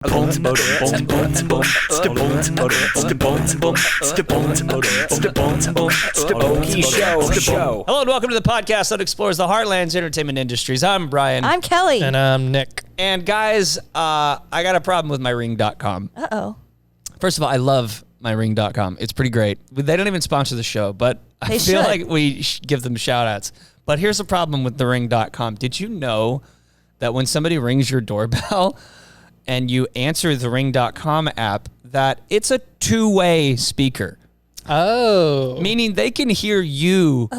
Okie show. Hello and welcome to the podcast that explores the heartlands entertainment industries. I'm Brian. I'm Kelly. And I'm Nick. And guys, I got a problem with myring.com. Uh-oh. First of all, I love myring.com. It's pretty great. They don't even sponsor the show, but I feel like we give them shout outs. But here's the problem with the ring.com. Did you know that when somebody rings your doorbell and you answer the ring.com app, that it's a two-way speaker? Oh. Meaning they can hear you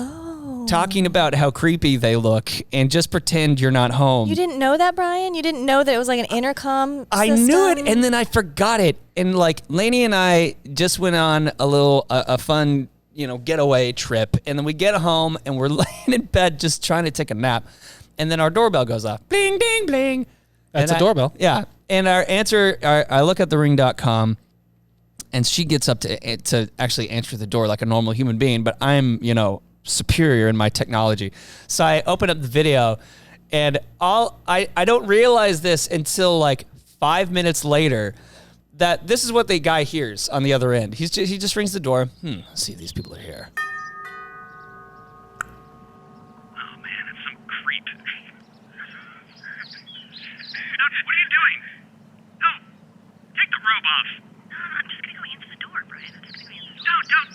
talking about how creepy they look and just pretend you're not home. You didn't know that, Brian? You didn't know that it was like an intercom I system? knew it, and then I forgot it. And like Lainey and I just went on a fun, getaway trip, and then we get home and we're laying in bed just trying to take a nap, and then our doorbell goes off. Bling, ding, bling. That's a doorbell. Yeah. And I look at the ring.com, and she gets up to actually answer the door like a normal human being, but I'm, superior in my technology. So I open up the video, and I don't realize this until like 5 minutes later that this is what the guy hears on the other end. He just rings the door. Let's see if these people are here. Oh man, it's some creep. What are you doing? No, take the robe off. No, I'm just gonna go answer the door, Brian. I'm just gonna go answer the door. No, don't.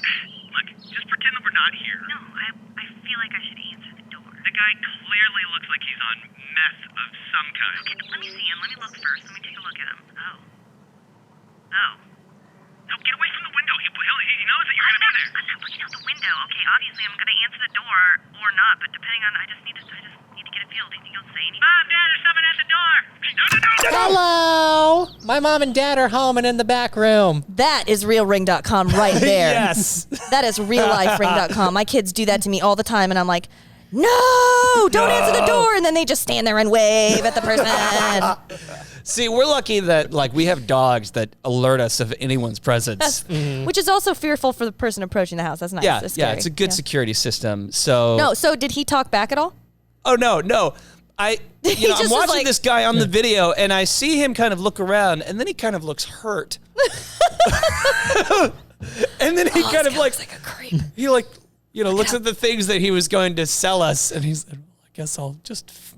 Look, just pretend that we're not here. No, I feel like I should answer the door. The guy clearly looks like he's on meth of some kind. Okay, let me see him. Let me look first. Let me take a look at him. Oh. No, get away from the window. He knows that you're gonna be there. I'm not looking out the window. Okay, obviously I'm gonna answer the door or not, but depending on, I just need to get a feel. Do you think he'll say anything? Mom, Dad, there's someone at the door. No. Hello. My mom and dad are home and in the back room. That is real ring.com right there. Yes. That is real life ring.com. My kids do that to me all the time, and I'm like, no, don't answer the door. And then they just stand there and wave at the person. See, we're lucky that we have dogs that alert us of anyone's presence. Which is also fearful for the person approaching the house. That's nice. Yeah, That's yeah, scary. it's a good security system. So So did he talk back at all? Oh no. I'm watching this guy on the video, and I see him kind of look around, and then he kind of looks hurt. And then he kind of looks like a creep. He looks at the things that he was going to sell us, and he's like, well, I guess I'll just f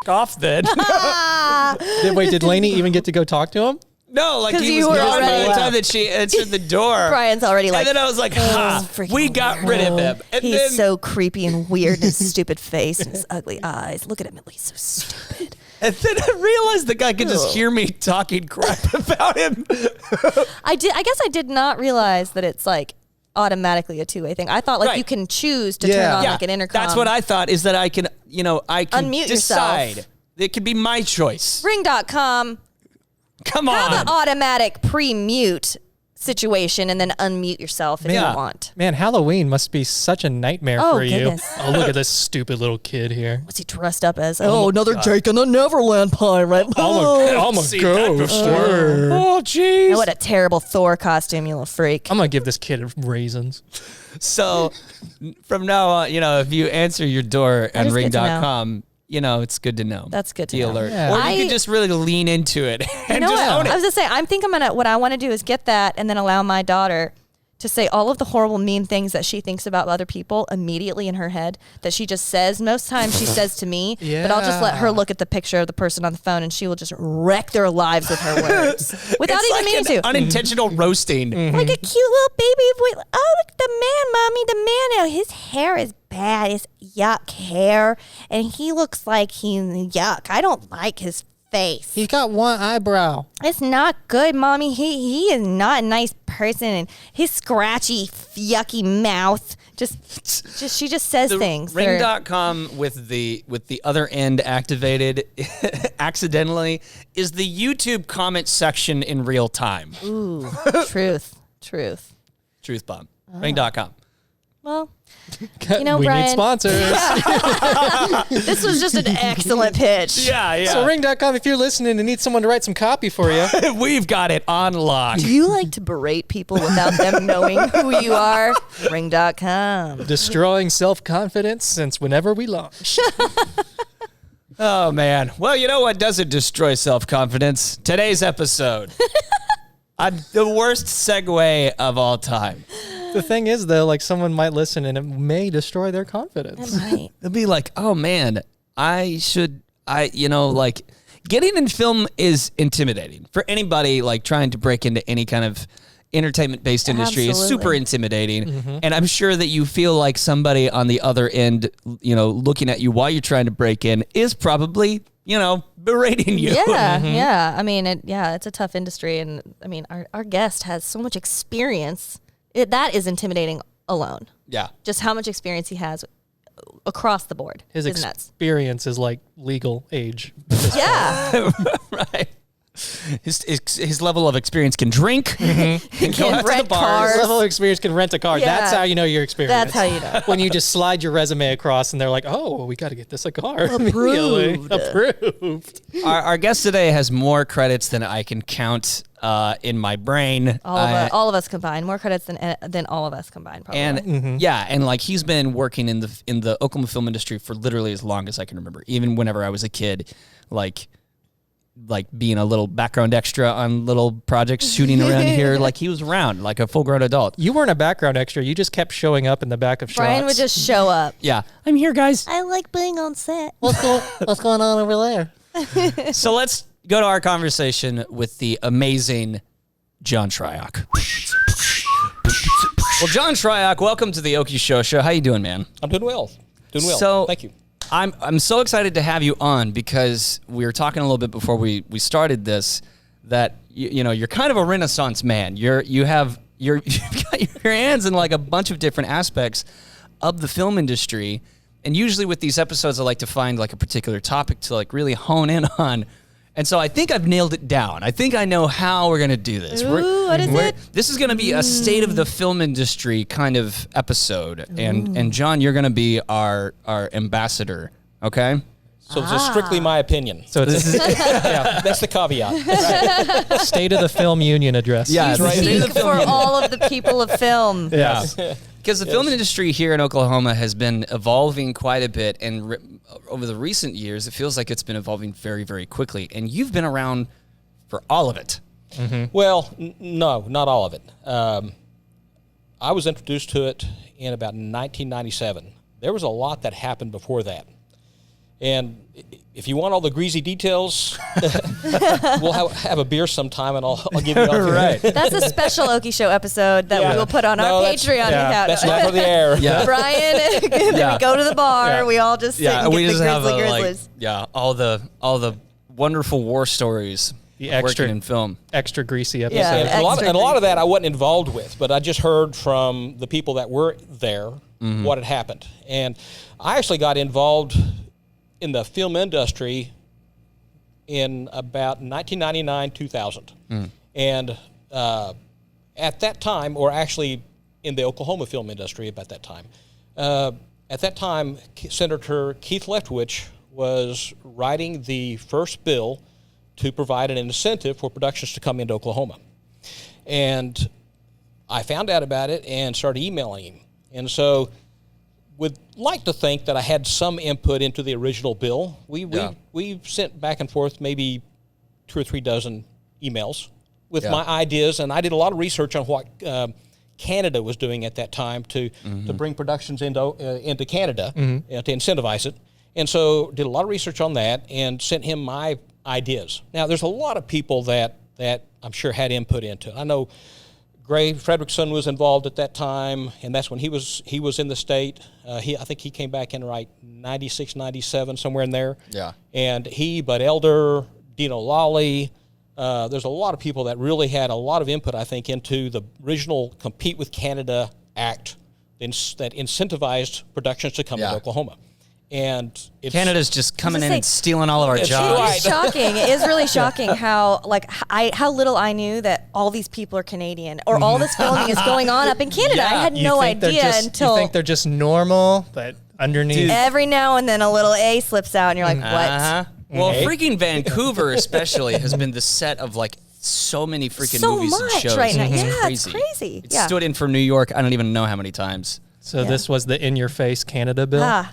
off then. Wait, did Lainey even get to go talk to him? No, he you was were gone by already- the time that she answered the door. Brian's already like, and then I was like, we got rid of him. And he's then, so creepy and weird, and his stupid face and his ugly eyes. Look at him, he's so stupid. and then I realized the guy could just hear me talking crap about him. I guess I did not realize that it's automatically a two-way thing. I thought you can choose to turn on an intercom. That's what I thought, is that I can Unmute decide. yourself. It could be my choice. Ring.com. Come on. Have an automatic pre-mute situation and then unmute yourself if you want. Man, Halloween must be such a nightmare for goodness. you. Oh, look at this stupid little kid here. What's he dressed up as? Another Jake and the Neverland pirate. I'm a ghost. Oh, jeez. What a terrible Thor costume, you little freak. I'm going to give this kid raisins. So from now on, if you answer your door at ring.com, it's good to know. That's good to the know. alert. Yeah. Or you could just really lean into it and You know just what? own it. I was gonna say, I think what I want to do is get that and then allow my daughter to say all of the horrible, mean things that she thinks about other people immediately in her head that she just says. Most times she says to me, but I'll just let her look at the picture of the person on the phone and she will just wreck their lives with her words without It's even meaning to. Unintentional roasting. Like a cute little baby voice. Oh, look at the man, Mommy. The man, his hair is bad. It's yuck hair. And he looks like he's yuck. I don't like his face. He's got one eyebrow. It's not good, Mommy. He is not a nice person. And his scratchy, yucky mouth. She just says things. Ring.com with the other end activated accidentally is the YouTube comment section in real time. Ooh, truth. Truth bomb. Ring.com. Well, We Brian, need sponsors. this was just an excellent pitch. Yeah. So ring.com, if you're listening and need someone to write some copy for you. We've got it on lock. Do you like to berate people without them knowing who you are? Ring.com. Destroying self-confidence since whenever we launch. Oh, man. Well, you know what doesn't destroy self-confidence? Today's episode. The worst segue of all time. The thing is, though, like someone might listen and it may destroy their confidence. It might. It'll be like, oh, man, getting in film is intimidating. For anybody, like, trying to break into any kind of entertainment-based industry is super intimidating. Mm-hmm. And I'm sure that you feel like somebody on the other end, looking at you while you're trying to break in is probably, berating you. Yeah, yeah. I mean, it's a tough industry. And, I mean, our guest has so much experience. That is intimidating alone. Yeah. Just how much experience he has across the board. His experience is like legal age. Yeah. Right. His level of experience can drink, can go out to the bars. His level of experience can rent a car. Yeah. That's how you know your experience. That's how you know. When you just slide your resume across and they're like, oh, well, we got to get this a car. Approved. Approved. Our guest today has more credits than I can count in my brain. All of us combined. More credits than all of us combined, probably. And and like he's been working in the Oklahoma film industry for literally as long as I can remember. Even whenever I was a kid, like being a little background extra on little projects shooting around here, like he was around like a full-grown adult. You weren't a background extra. You just kept showing up in the back of shots. Brian would just show up. Yeah, I'm here, guys. I like being on set. What's going on over there? So let's go to our conversation with the amazing Jon Shryock. Well, Jon Shryock, welcome to the Okie Show. How you doing, man? I'm doing well. So, thank you. I'm so excited to have you on because we were talking a little bit before we started this that you're kind of a Renaissance man. You've got your hands in like a bunch of different aspects of the film industry, and usually with these episodes I like to find like a particular topic to like really hone in on. And so I think I've nailed it down. I think I know how we're going to do this. What is it? This is going to be a state of the film industry kind of episode. And Jon, you're going to be our ambassador, okay? So this is strictly my opinion. So it's That's the caveat. State of the Film Union address. Yeah, right. Speak for all of the people of film. Yeah. Because the film industry here in Oklahoma has been evolving quite a bit, and over the recent years, it feels like it's been evolving very, very quickly. And you've been around for all of it. Mm-hmm. Well, no, not all of it. I was introduced to it in about 1997. There was a lot that happened before that. And if you want all the greasy details, we'll have a beer sometime, and I'll give you all. Right. That's a special Okie Show episode that we will put on our Patreon account. That's not for the air. Yeah. Brian, then we go to the bar. We all just sit and we get just the have Grizzlies. all the wonderful war stories. The extra working in film, extra greasy episode. Yeah, and a lot of that I wasn't involved with, but I just heard from the people that were there what had happened. And I actually got involved in the film industry in about 1999, 2000. And at that time, or actually in the Oklahoma film industry about that time, at that time, Senator Keith Leftwich was writing the first bill to provide an incentive for productions to come into Oklahoma. And I found out about it and started emailing him. And so would like to think that I had some input into the original bill. We sent back and forth maybe 2 or 3 dozen emails with my ideas, and I did a lot of research on what Canada was doing at that time to bring productions into Canada to incentivize it. And so did a lot of research on that and sent him my ideas. Now, there's a lot of people that I'm sure had input into it. I know Gray Fredrickson was involved at that time, and that's when he was in the state. I think he came back in 96, 97, somewhere in there. Yeah. And Bud Elder, Dino Lawley, there's a lot of people that really had a lot of input, I think, into the original Compete with Canada Act that incentivized productions to come to Oklahoma. And Canada's just coming in and stealing all of our It jobs. is shocking. It is really shocking how little I knew that all these people are Canadian, or all this filming is going on up in Canada. I had no idea until you think they're just normal, but underneath every now and then a little A slips out, and you're like, what? Well, freaking Vancouver especially has been the set of like so many freaking movies and shows. Right now. It's Yeah, crazy. it's crazy. It stood in for New York. I don't even know how many times. So this was the in-your-face Canada bill?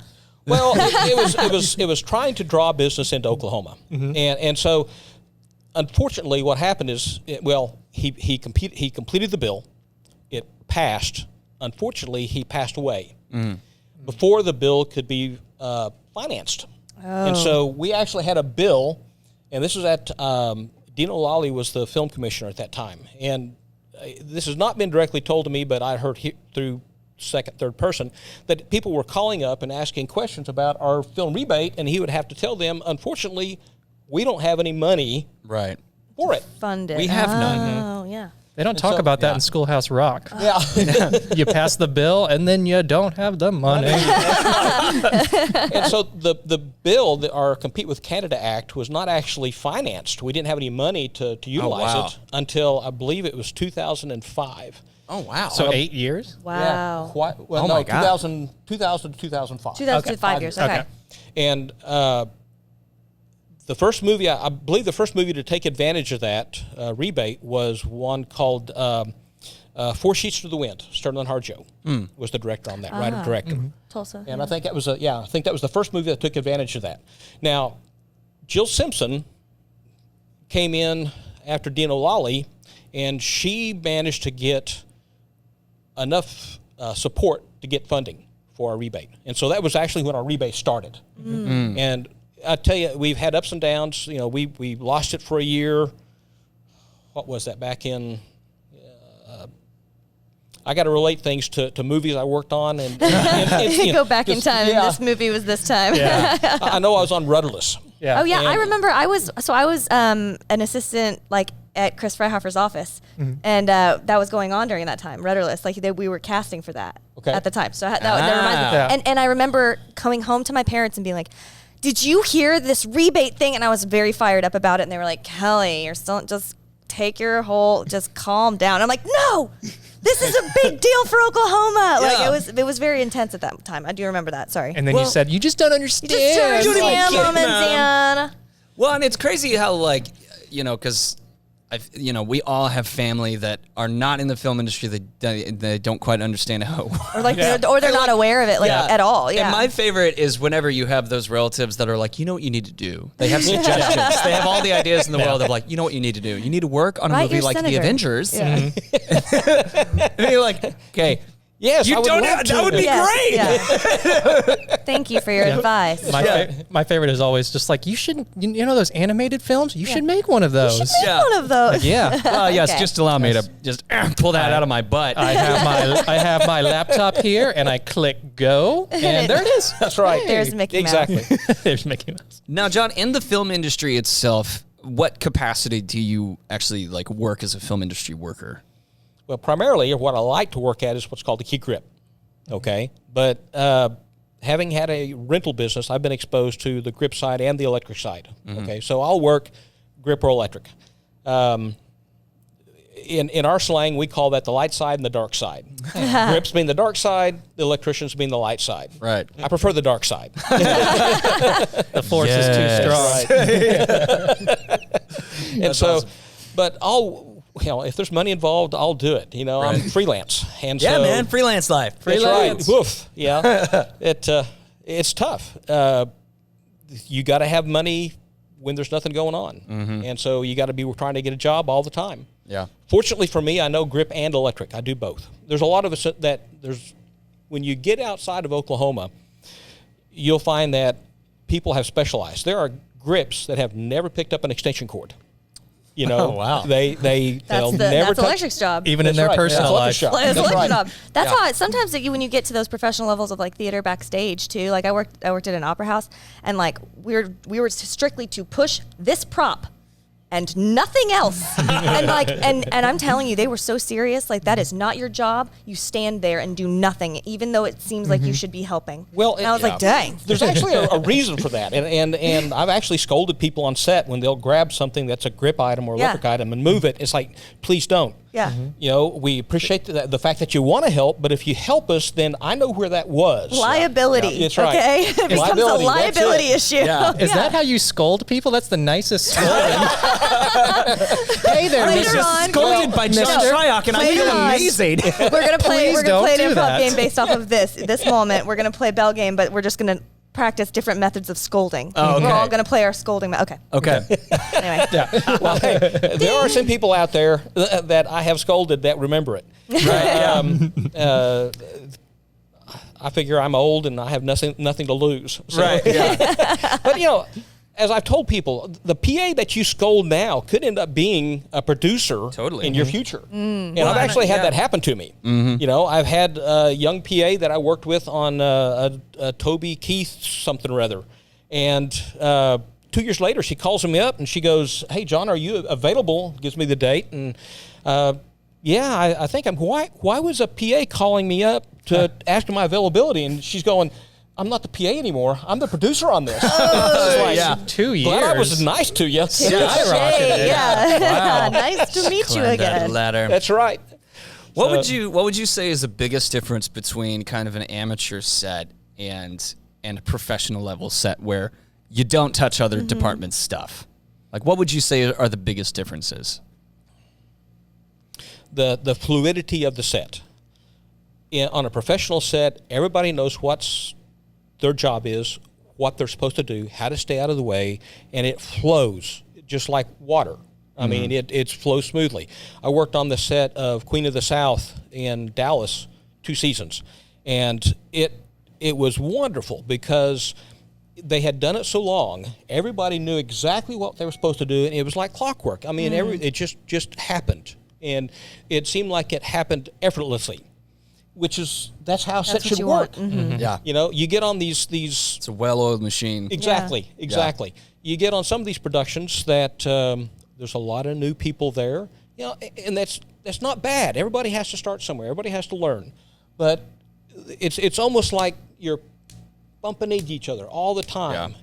Well, it was trying to draw business into Oklahoma, and so unfortunately, what happened is, he completed the bill, it passed. Unfortunately, he passed away before the bill could be financed, and so we actually had a bill, and this was at Dino Lally was the film commissioner at that time, and this has not been directly told to me, but I heard through second, third person, that people were calling up and asking questions about our film rebate, and he would have to tell them, unfortunately, we don't have any money for it. Fund it. We have none. Oh, yeah. They don't talk about that in Schoolhouse Rock. Yeah. You pass the bill, and then you don't have the money. And so the bill, our Compete with Canada Act, was not actually financed. We didn't have any money to utilize it until, I believe it was 2005. Oh, wow. So 8 years? Wow. Yeah, well, Oh no, my God. 2000 to 2005. 2005 years. Okay. And the first movie, I believe the first movie to take advantage of that rebate was one called Four Sheets to the Wind. Sterling Harjo was the director on that, writer-director. Tulsa. And I think that was the first movie that took advantage of that. Now, Jill Simpson came in after Dino Lally, and she managed to get enough support to get funding for our rebate. And so that was actually when our rebate started. And I tell you, we've had ups and downs. You know, we lost it for a year. What was that, back in... I got to relate things to movies I worked on. And Go back in time, and this movie was this time. Yeah. I know I was on Rudderless. Yeah. Oh, yeah. And- I remember I was an assistant, like, at Chris Freihoffer's office, and that was going on during that time, Rudderless. Like, we were casting for that at the time. So that reminds me. Yeah. And I remember coming home to my parents and being like, did you hear this rebate thing? And I was very fired up about it. And they were like, Kelly, you're still, just take your just calm down. I'm like, no, this is a big deal for Oklahoma. Yeah. Like, it was very intense at that time. I do remember that. Sorry. And then you said, you just don't understand. Just don't understand, like, Mom and Dad. Well, and it's crazy how, like, because we all have family that are not in the film industry that they don't quite understand how it works. Or like they're not aware of it at all. Yeah. And my favorite is whenever you have those relatives that are like, you know what you need to do. They have suggestions. They have all the ideas in the world of like, you know what you need to do. You need to work on a Write movie your like senator. The Avengers. Yeah. And you're like, okay. Yes, You I would don't love have, to. that would be great. Yeah. Thank you for your advice. My favorite is always just like, you shouldn't, you know those animated films? You should make one of those. You should make one of those. Yeah. Well, yes, Okay. just allow me to just pull that out of my butt. I have my laptop here, and I click go, and there it is. That's right. There's Mickey Mouse. Exactly. There's Mickey Mouse. Now, John, in the film industry itself, what capacity do you actually like work as a film industry worker? Well, primarily what I like to work at is what's called the key grip. Okay. But having had a rental business, I've been exposed to the grip side and the electric side. Okay. So I'll work grip or electric. In our slang, we call that the light side and the dark side. Grips being the dark side, the electricians being the light side. Right. I prefer the dark side. The force is too strong. And so, but if there's money involved, I'll do it. You know, I'm freelance. And Yeah, so, man, freelance life. That's right. Woof. Yeah. It's tough. You got to have money when there's nothing going on. And so you got to be trying to get a job all the time. Yeah. Fortunately for me, I know grip and electric. I do both. There's a lot of us when you get outside of Oklahoma, you'll find that people have specialized. There are grips that have never picked up an extension cord. You know, wow. they'll That's never touch electric's job. Even in their personal life. It's That's electric right. job. That's why sometimes when you get to those professional levels of like theater backstage too. Like I worked at an opera house, and like we were strictly to push this prop and nothing else. and I'm telling you, they were so serious. Like, that is not your job. You stand there and do nothing, even though it seems like you should be helping. Well, and I was like, dang. There's actually a reason for that, and I've actually scolded people on set when they'll grab something that's a grip item or electric item and move it. It's like, please don't. Yeah. You know, we appreciate the fact that you want to help, but if you help us, then I know where that was. Liability. Yeah, that's right. Okay? It becomes Liability, a that's liability it. issue. Yeah. Is that how you scold people? That's the nicest scolding. Hey there, Later Mrs. on. Scolded by Jon Shryock, and I Later feel on. amazing. We're gonna play Please an don't improv do that. game based off of this moment. We're gonna play a bell game, but we're just gonna practice different methods of scolding. Oh, okay. We're all going to play our scolding. Okay. Okay. Anyway. Well, hey, there are some people out there that I have scolded that remember it. I figure I'm old and I have nothing to lose. So. Right. Yeah. But as I've told people, the PA that you scold now could end up being a producer in your future. And I've actually had that happen to me. I've had a young PA that I worked with on a Toby Keith something or other. And 2 years later, she calls me up and she goes, "Hey, Jon, are you available?" Gives me the date. And I think I'm. Why was a PA calling me up to ask my availability? And she's going, "I'm not the PA anymore. I'm the producer on this." Yeah. 2 years. Glad I was nice to you. Hey, yeah. Wow. Nice to meet you Climb that again. ladder. That's right. What would you say is the biggest difference between kind of an amateur set and a professional level set where you don't touch other departments' stuff? Like, what would you say are the biggest differences? The fluidity of the set. On a professional set, everybody knows what's their job is, what they're supposed to do, how to stay out of the way, and it flows just like water. I mean, it flows smoothly. I worked on the set of Queen of the South in Dallas 2 seasons, and it was wonderful because they had done it so long. Everybody knew exactly what they were supposed to do, and it was like clockwork. I mean, it just happened, and it seemed like it happened effortlessly. That's how sets should work. Yeah. You get on these. It's a well-oiled machine. Exactly. You get on some of these productions that there's a lot of new people there. And that's not bad. Everybody has to start somewhere. Everybody has to learn, but it's almost like you're bumping into each other all the time.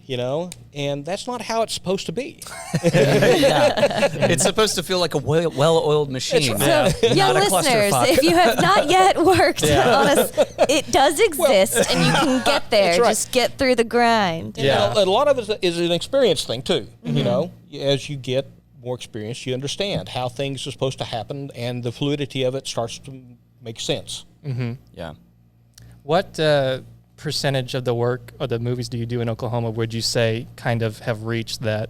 And that's not how it's supposed to be. It's supposed to feel like a well-oiled machine. So, young listeners, if you have not yet worked on it does exist, and you can get there. That's right. Just get through the grind. And a lot of it is an experience thing too. As you get more experience, you understand how things are supposed to happen, and the fluidity of it starts to make sense. Yeah. What percentage of the work or the movies do you do in Oklahoma would you say kind of have reached that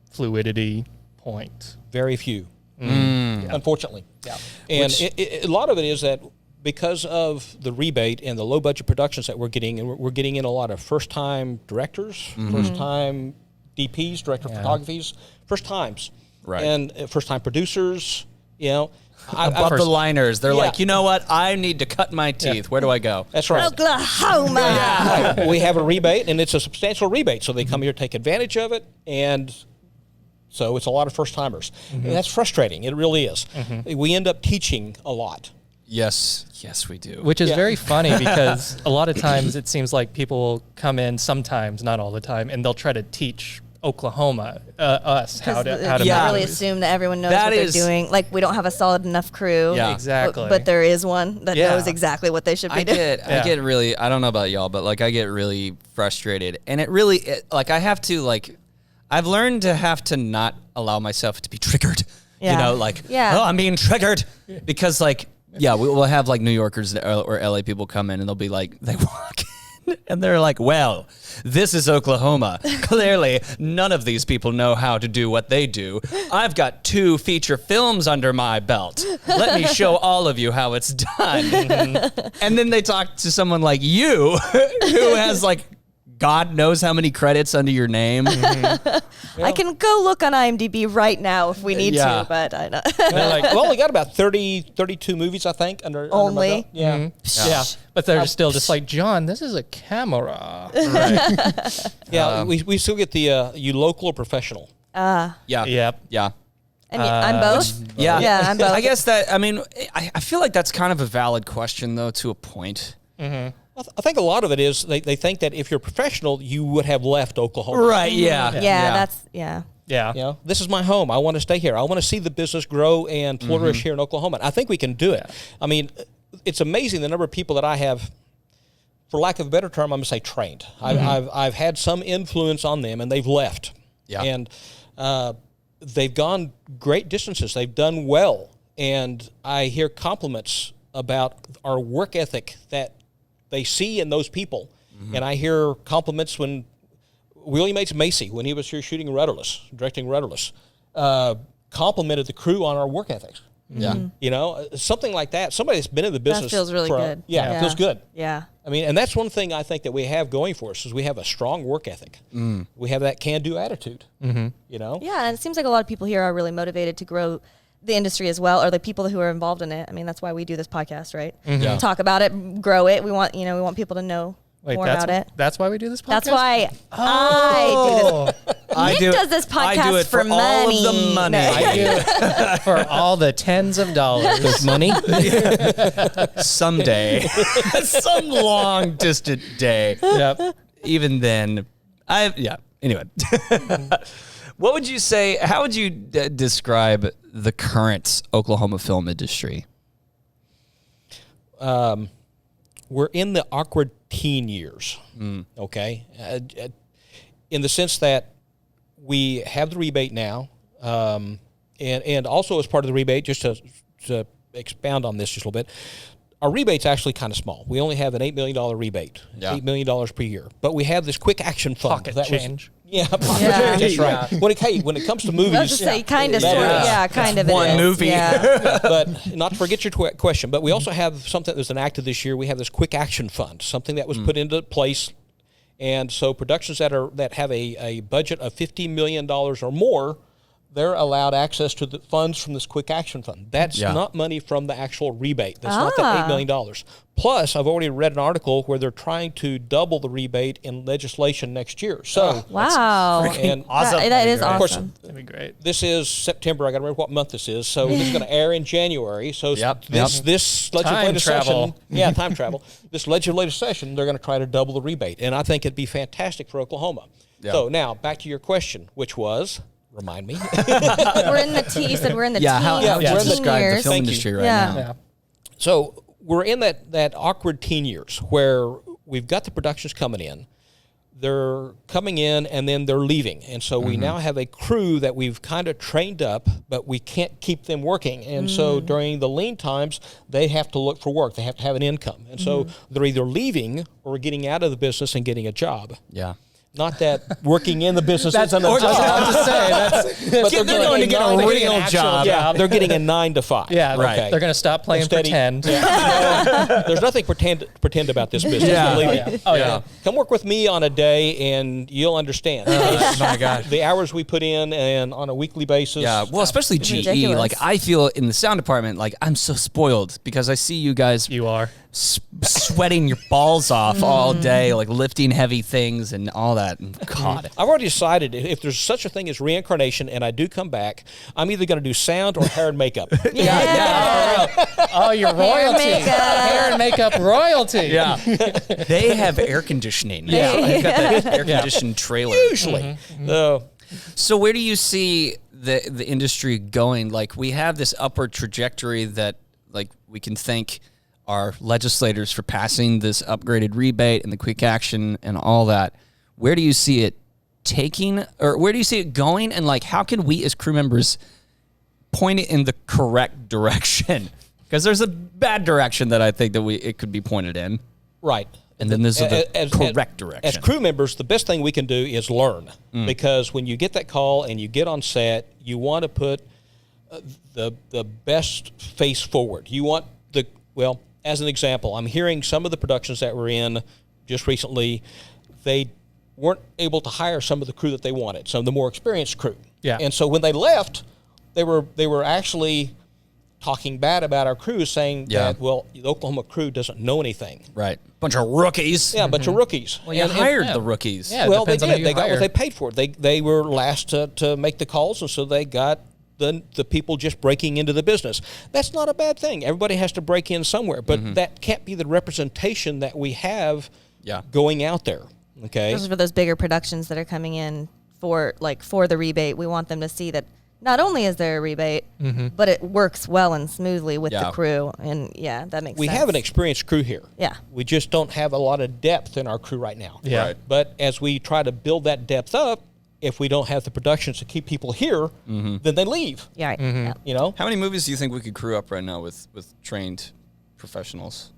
fluidity point? Very few, unfortunately. Yeah. And a lot of it is that because of the rebate and the low budget productions that we're getting, and we're getting in a lot of first time directors, first time DPs, director of photographies, first times, right, and first time producers. Above the liners, they're like, you know what? I need to cut my teeth. Where do I go? That's right. Oklahoma. We have a rebate, and it's a substantial rebate, so they come here to take advantage of it, and so it's a lot of first-timers. And that's frustrating. It really is. We end up teaching a lot. Yes, we do. Which is very funny because a lot of times it seems like people will come in sometimes, not all the time, and they'll try to teach Oklahoma, us, how to you make really movies. assume that everyone knows what they're doing. Like, we don't have a solid enough crew. Yeah. Exactly. But there is one that knows exactly what they should be doing. I get really, I don't know about y'all, but like I get really frustrated. And like I have to I've learned to have to not allow myself to be triggered. Yeah. Oh, I'm being triggered. Because we'll have like New Yorkers or LA people come in and they'll be like, they walk in and they're like, well, this is Oklahoma. Clearly, none of these people know how to do what they do. I've got 2 feature films under my belt. Let me show all of you how it's done. And then they talk to someone like you who has God knows how many credits under your name. I can go look on IMDb right now if we need to, but I know. We've only got about 32 movies, I think, under my belt. Yeah. Yeah, but they're still just like, Jon, this is a camera. Yeah, we still get the you local or professional. Yeah. Yep. Yeah. And I'm both? Yeah. Yeah, I'm both. I guess I feel like that's kind of a valid question, though, to a point. I think a lot of it is they think that if you're professional, you would have left Oklahoma. Right, yeah. Yeah. This is my home. I want to stay here. I want to see the business grow and flourish here in Oklahoma. And I think we can do it. I mean, it's amazing the number of people that I have, for lack of a better term, I'm going to say trained. I've had some influence on them, and they've left. Yeah. And they've gone great distances. They've done well. And I hear compliments about our work ethic that they see in those people. And I hear compliments when William H. Macy, when he was here shooting Rudderless, directing Rudderless, complimented the crew on our work ethics. Yeah. You know, something like that. Somebody that's been in the business. That feels really good. Yeah, it feels good. Yeah. I mean, and that's one thing I think that we have going for us is we have a strong work ethic. We have that can-do attitude. You know? Yeah, and it seems like a lot of people here are really motivated to grow the industry as well, or the people who are involved in it. I mean, that's why we do this podcast, right? Yeah. Talk about it, grow it. We want people to know more about it. That's why we do this podcast? That's why I do this. Nick does this podcast I do it for money. all of the money. I do for all the tens of dollars. There's money. Someday, some long distant day. Yep. Even then, Anyway, what would you say? How would you describe the current Oklahoma film industry? We're in the awkward teen years, okay? In the sense that we have the rebate now, and also as part of the rebate, just to expound on this just a little bit, our rebate's actually kind of small. We only have an $8 million rebate, $8 million per year. But we have this quick action fund. Pocket change. Pocket change, that's right. When it comes to movies. I was just say kind of, sort of, kind of. One movie. Yeah. But not to forget your question, but we also have something that was enacted this year. We have this quick action fund, something that was put into place. And so productions that have a budget of $50 million or more, they're allowed access to the funds from this quick action fund. That's not money from the actual rebate. That's not that $8 million. Plus, I've already read an article where they're trying to double the rebate in legislation next year. So wow. And awesome. That is of course, awesome. That'd be great. this is September. I got to remember what month this is. So this is going to air in January. So this legislative travel. session, time travel. This legislative session, they're going to try to double the rebate, and I think it'd be fantastic for Oklahoma. Yeah. So now back to your question, which was, remind me. We're in the you said we're in the How would you teen describe years. the film Thank you. industry right Yeah. now? Yeah. So we're in that awkward teen years where we've got the productions coming in. They're coming in and then they're leaving. And so we now have a crew that we've kind of trained up, but we can't keep them working. And so during the lean times, they have to look for work. They have to have an income. And so they're either leaving or getting out of the business and getting a job. Yeah. Not that working in the business is an I was about to say, but They're going to get a real job. Yeah, they're getting a 9 to 5. yeah, Okay. they're going to stop playing Steady. pretend. There's nothing pretend about this business. Yeah. Believe me. Oh, yeah. Come work with me on a day and you'll understand. My gosh. The hours we put in and on a weekly basis. Yeah, well, especially GE. ridiculous. Like, I feel in the sound department, like, I'm so spoiled because I see you guys You are. sweating your balls off all day, like lifting heavy things and all that. And God. I've already decided if there's such a thing as reincarnation and I do come back, I'm either going to do sound or hair and makeup. Oh, you're royalty. Hair and makeup royalty. Yeah. They have air conditioning. Yeah. They've got that air conditioned trailer. Usually. So where do you see the industry going? Like, we have this upward trajectory that, like, we can thank our legislators for passing this upgraded rebate and the quick action and all that. Where do you see it taking, or where do you see it going? And, like, how can we as crew members point it in the correct direction? Because there's a bad direction that I think that it could be pointed in. Right. And then there's the correct direction. As crew members, the best thing we can do is learn. Because when you get that call and you get on set, you want to put the best face forward. You want as an example, I'm hearing some of the productions that were in just recently, they weren't able to hire some of the crew that they wanted, some of the more experienced crew. Yeah. And so when they left, they were actually talking bad about our crew, saying that, well, the Oklahoma crew doesn't know anything. Right. Bunch of rookies. Yeah, a bunch of rookies. Well, you hired the rookies. Yeah, it Well, they depends on who did. you They got hire. what they paid for. They were last to make the calls, and so they got the people just breaking into the business. That's not a bad thing. Everybody has to break in somewhere, but that can't be the representation that we have going out there. Okay. Those are for those bigger productions that are coming in for the rebate. We want them to see that not only is there a rebate, but it works well and smoothly with the crew. And that makes sense. We have an experienced crew here. Yeah. We just don't have a lot of depth in our crew right now. Yeah. Right. But as we try to build that depth up, if we don't have the productions to keep people here, then they leave. Yeah. Right. Yeah. You know? How many movies do you think we could crew up right now with trained professionals?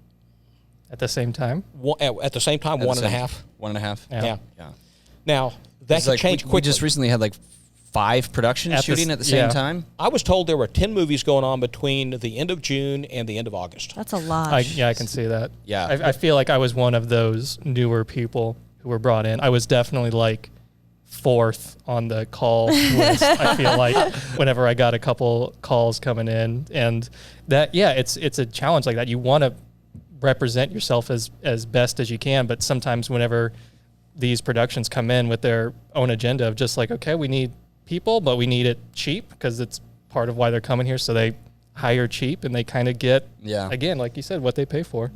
At the same time? At the same time, At one the and a same- half. 1.5. Yeah. Yeah. Now, that It's could like change we quickly. just recently had like 5 productions At the shooting s- at the same yeah. time. I was told there were 10 movies going on between the end of June and the end of August. That's a lot. I can see that. Yeah. I feel like I was one of those newer people who were brought in. I was definitely like 4th on the call list. I feel like whenever I got a couple calls coming in, and that it's a challenge like that. You want to represent yourself as best as you can, but sometimes whenever these productions come in with their own agenda of just like, okay, we need people, but we need it cheap because it's part of why they're coming here. So they hire cheap and they kind of get, again, like you said, what they pay for.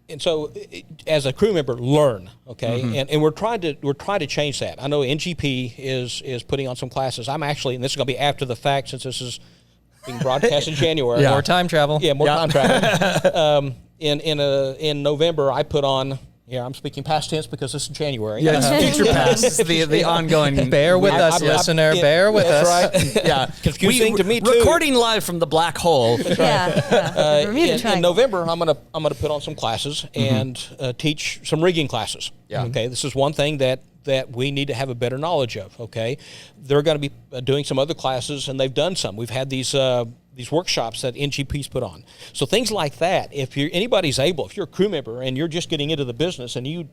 And so, as a crew member, learn, okay, and we're trying to change that. I know NGP is putting on some classes. I'm actually, and this is going to be after the fact since this is being broadcast in January. More time travel. Yeah, more time travel. In November, I put on. Yeah, I'm speaking past tense because this is January. Yeah, it's future past. The ongoing. Bear with us, listener. Bear with us. That's right. Yeah, Confusing to me too. Recording live from the black hole. Bermuda In Triangle. November, I'm gonna put on some classes and teach some rigging classes. Yeah. Okay. This is one thing that we need to have a better knowledge of. Okay. They're going to be doing some other classes, and they've done some. We've had these workshops that NGP's put on. So things like that. If anybody's able, if you're a crew member and you're just getting into the business and you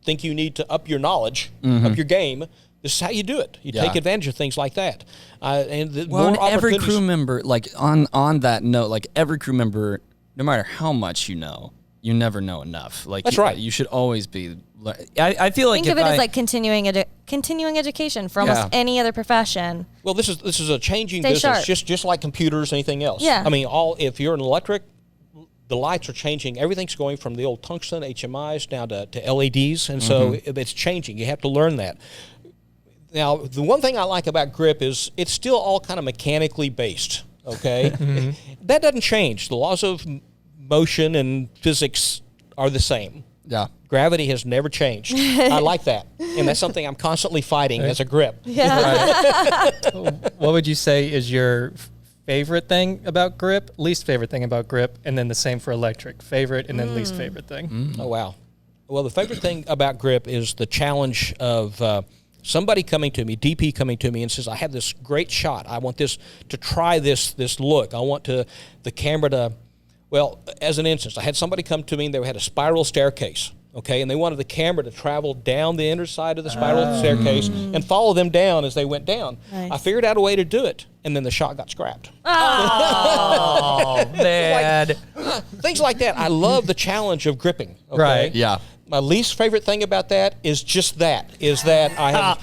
think you need to up your knowledge, up your game, this is how you do it. You take advantage of things like that. And every crew member, like on that note, like every crew member, no matter how much you know, you never know enough. Like that's right. You should always be. I feel like Think of it as like continuing education for almost any other profession. Well, this is a changing Stay business, sharp. just like computers, anything else. Yeah. I mean, if you're an electric, the lights are changing. Everything's going from the old tungsten HMIs now to LEDs, and so it's changing. You have to learn that. Now, the one thing I like about grip is it's still all kind of mechanically based. Okay, that doesn't change. The laws of motion and physics are the same. Yeah. Gravity has never changed. I like that. And that's something I'm constantly fighting as a grip. Yeah. What would you say is your favorite thing about grip, least favorite thing about grip, and then the same for electric? Favorite and then least favorite thing. Oh, wow. Well, the favorite thing about grip is the challenge of somebody coming to me, DP coming to me and says, I have this great shot. I want this to try this look. I want the camera to, well, as an instance, I had somebody come to me and they had a spiral staircase. Okay, and they wanted the camera to travel down the inner side of the spiral staircase and follow them down as they went down. Nice. I figured out a way to do it, and then the shot got scrapped. Oh, man. Things like that. I love the challenge of gripping. Okay? Right. Yeah. My least favorite thing about that is just that, I have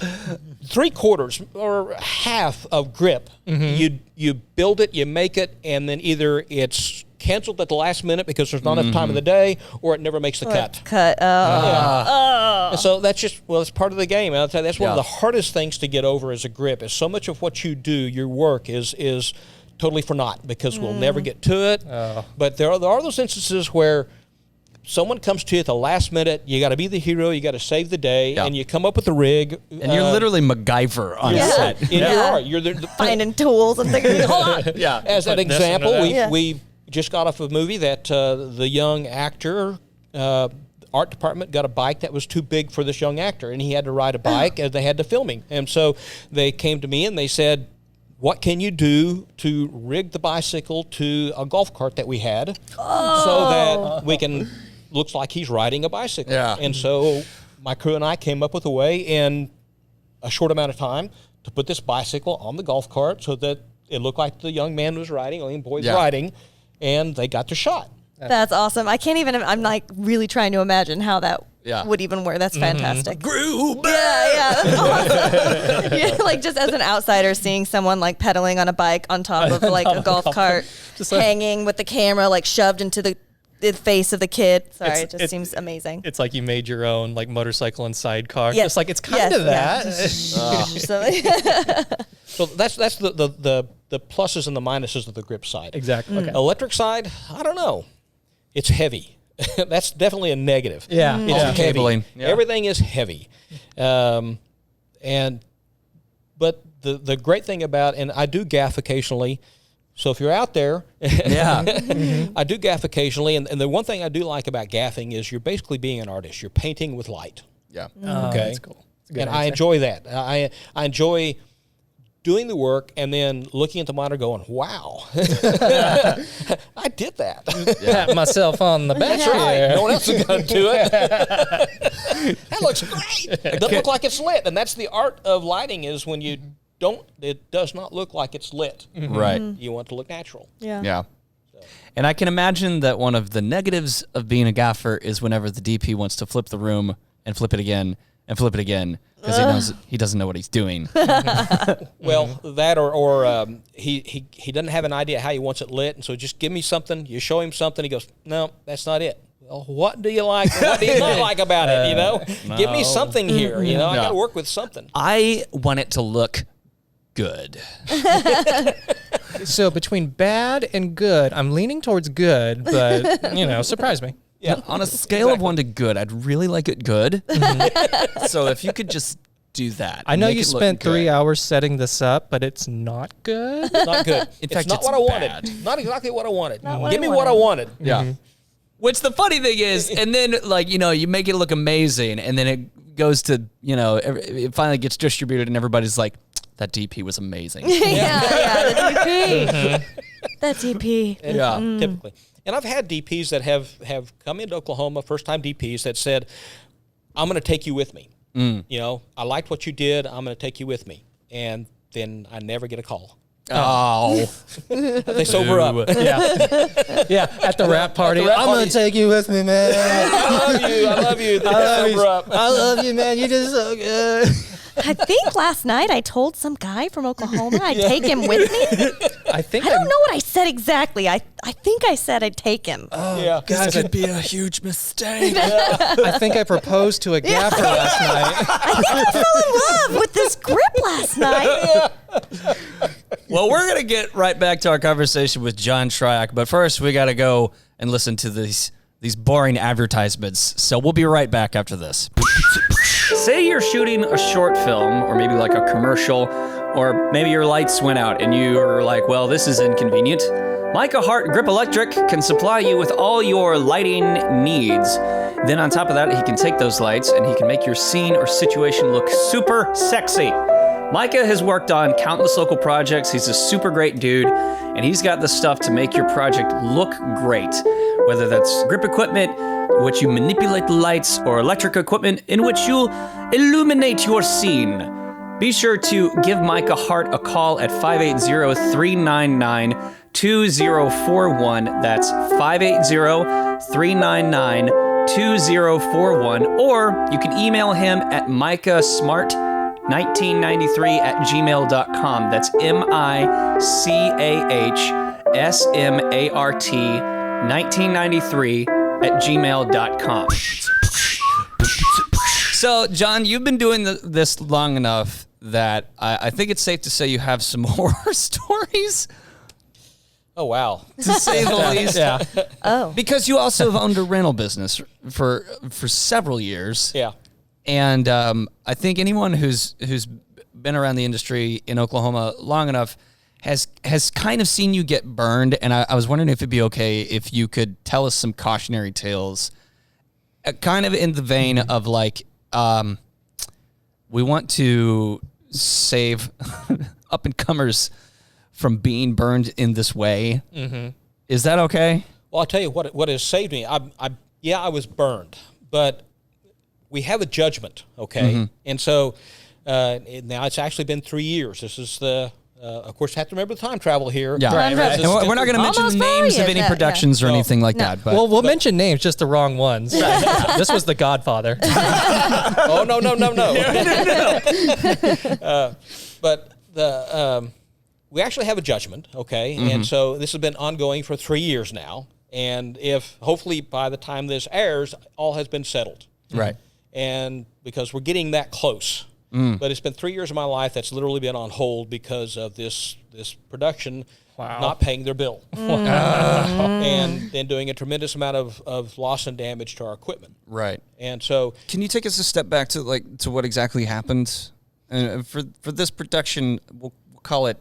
3/4 or half of grip. You build it, you make it, and then either it's canceled at the last minute because there's not enough time in the day, or it never makes the cut. And so that's it's part of the game. And I'll tell you, that's one of the hardest things to get over as a grip. Is so much of what you do, your work is totally for naught because we'll never get to it. But there are those instances where someone comes to you at the last minute. You got to be the hero. You got to save the day, and you come up with the rig. And you're literally MacGyver on set. And you are. You're the Finding tools and figuring hold on. Yeah. As an Putting this into example, that. we just got off a movie that the young actor, art department got a bike that was too big for this young actor, and he had to ride a bike as they had to film him. And so they came to me and they said, what can you do to rig the bicycle to a golf cart that we had so that we can, looks like he's riding a bicycle. Yeah. And so my crew and I came up with a way in a short amount of time to put this bicycle on the golf cart so that it looked like the young man was riding, or the young boy's riding, and they got their shot. That's awesome. I can't even, I'm like really trying to imagine how that would even work. That's fantastic. Groove. Yeah, that's awesome. Yeah, like just as an outsider seeing someone like pedaling on a bike on top of like a golf cart, Just like- hanging with the camera like shoved into the face of the kid. Sorry, It's- it just it's- seems amazing. It's like you made your own like motorcycle and sidecar. Yes. Just like it's kind of Yes, that. So- So that's the pluses and the minuses of the grip side. Exactly. Okay. Electric side, I don't know. It's heavy. That's definitely a negative. Yeah. It's Yeah. heavy. Cabling. Yeah. Everything is heavy. But the great thing about, and I do gaff occasionally, So if you're out there, Yeah. I do gaff occasionally, and the one thing I do like about gaffing is you're basically being an artist. You're painting with light. Yeah. Okay, That's cool. That's a good and I answer. enjoy that. I enjoy doing the work and then looking at the monitor, going, "Wow, I did that." Pat myself on the back. That's right. No one else is going to do it. That looks great. It doesn't look like it's lit, and that's the art of lighting. Is when you don't, it does not look like it's lit. Right. You want it to look natural. Yeah. Yeah. And I can imagine that one of the negatives of being a gaffer is whenever the DP wants to flip the room and flip it again and flip it again because he doesn't know what he's doing. Well, that or he doesn't have an idea how he wants it lit, and so just give me something. You show him something, he goes, "No, that's not it." Well, what do you like? What do you not like about it? You know, give me something here. You know, I got to work with something. I want it to look good. So between bad and good, I'm leaning towards good, but surprise me. Yeah, On a scale of 1 to good, I'd really like it good. So if you could just do that. I know make you it look spent 3 good. hours setting this up, but it's not good. not good. In fact, not it's what I wanted. bad. Not exactly what I wanted. Not what Give I me what I wanted. Yeah. Which the funny thing is, and then you make it look amazing, and then it goes to, it finally gets distributed, and everybody's like, that DP was amazing. yeah, the DP. That DP. Yeah. Typically. And I've had DPs that have come into Oklahoma, first-time DPs that said, "I'm going to take you with me. I liked what you did. I'm going to take you with me." And then I never get a call. Oh. They sober up. Yeah, at the rap party. rap I'm party. gonna take you with me, man. I love you. They sober up. I love you, man. You did so good. I think last night I told some guy from Oklahoma I'd take him with me. I think I don't know what I said exactly. I think I said I'd take him. Yeah. This could be a huge mistake. I think I proposed to a gaffer last night. I think I fell in love with this grip last night. Well, we're going to get right back to our conversation with Jon Shryock, but first we got to go and listen to these boring advertisements. So we'll be right back after this. Say you're shooting a short film or maybe like a commercial, or maybe your lights went out and you're like, well, this is inconvenient. Micah Hart Grip Electric can supply you with all your lighting needs. Then on top of that, he can take those lights and he can make your scene or situation look super sexy. Micah has worked on countless local projects. He's a super great dude, and he's got the stuff to make your project look great. Whether that's grip equipment, which you manipulate the lights, or electric equipment in which you'll illuminate your scene. Be sure to give Micah Hart a call at 580-399-2041. That's 580-399-2041. Or you can email him at micahsmart1993@gmail.com. That's MICAHSMART1993@gmail.com. So, John, you've been doing this long enough that I think it's safe to say you have some horror stories, Oh, wow. to say the least. Yeah. Oh. Because you also have owned a rental business for several years. Yeah. And I think anyone who's been around the industry in Oklahoma long enough has kind of seen you get burned. And I was wondering if it'd be okay if you could tell us some cautionary tales, kind of in the vein of like, we want to save up and comers from being burned in this way. Mm-hmm. Is that okay? Well, I'll tell you what has saved me. I was burned, but we have a judgment, okay? And so now it's actually been 3 years. This is of course, have to remember the time travel here. Yeah. Right. And we're not going to mention Almost names of various, any yeah. productions or No. anything like No. that. But Well, we'll mention names, just the wrong ones. This was The Godfather. Oh, no. But we actually have a judgment, okay? And so this has been ongoing for 3 years now. And if hopefully by the time this airs, all has been settled. right. And because we're getting that close. But it's been 3 years of my life that's literally been on hold because of this production not paying their bill. And then doing a tremendous amount of loss and damage to our equipment. Right. And so Can you take us a step back to what exactly happened? For this production, we'll call it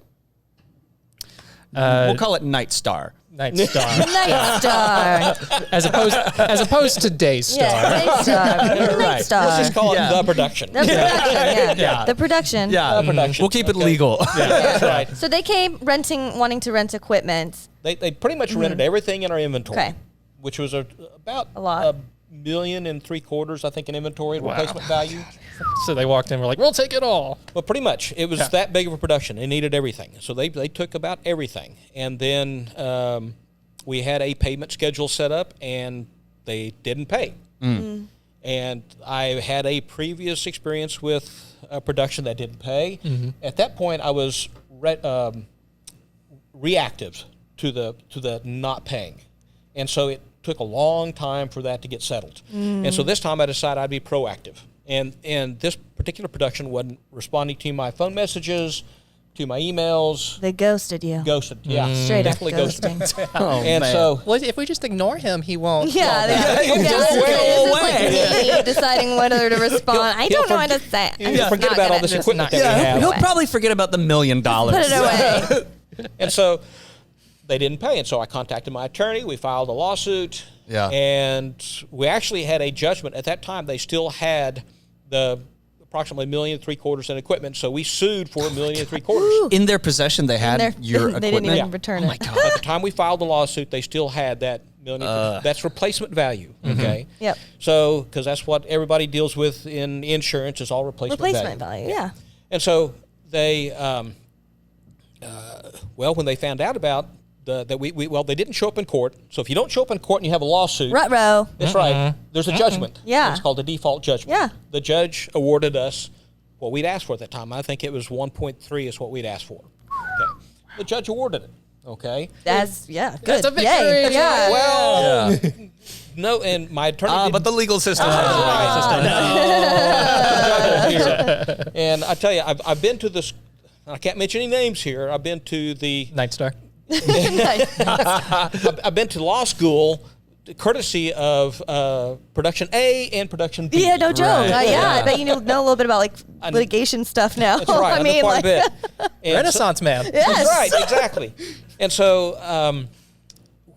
We'll call it Nightstar. Nightstar. Nightstar. as opposed to Daystar. Yeah, Nightstar. Right. Nightstar. Let's just call it the production. The production, Yeah. The production. Yeah, production. we'll keep it legal. That's right. So they came wanting to rent equipment. They pretty much rented everything in our inventory, Okay. which was about A lot. $1.75 million, I think, in inventory and replacement value. So they walked in and were like, we'll take it all. Well, pretty much. It was that big of a production. It needed everything. So they took about everything. And then we had a payment schedule set up, and they didn't pay. And I had a previous experience with a production that didn't pay. At that point, I was reactive to the not paying. And so it took a long time for that to get settled. And so this time I decided I'd be proactive. And this particular production wasn't responding to my phone messages, to my emails. They ghosted you. Ghosted, yeah. Straight up Definitely ghosted. ghosting. And so Well, if we just ignore him, he won't. Yeah, he'll this go is like me deciding whether to respond. I don't know what to say. I'm He'll just forget not about all gonna- this equipment that we Yeah, have. he'll probably forget about the $1 million. Put it away. And so they didn't pay. And so I contacted my attorney. We filed a lawsuit. Yeah. And we actually had a judgment. At that time, they still had the approximately $1.75 million in equipment. So we sued for $1.75 million. In their possession, they had your equipment. They didn't even return it. Oh my God. At the time we filed the lawsuit, they still had that million. That's replacement value. Okay. Yep. So, because that's what everybody deals with in insurance, is all replacement Value. Yeah. And so they, when they found out about they didn't show up in court. So if you don't show up in court and you have a lawsuit, Ruh-roh. that's right. There's a judgment. Yeah. It's called a default judgment. Yeah. The judge awarded us what we'd asked for at that time. I think it was 1.3 is what we'd asked for. Okay. The judge awarded it. Okay. That's good. That's a victory. Yay. Yeah. Well, no, and my attorney. But the legal system. And I tell you, I've been to this. I can't mention any names here. I've been to the. Nightstar. I've been to law school, courtesy of Production A and Production B. Yeah, no joke. Right. I bet you know a little bit about like litigation stuff now. That's right. I I mean, know quite like, a bit. And Renaissance man. yes. That's right, exactly. And so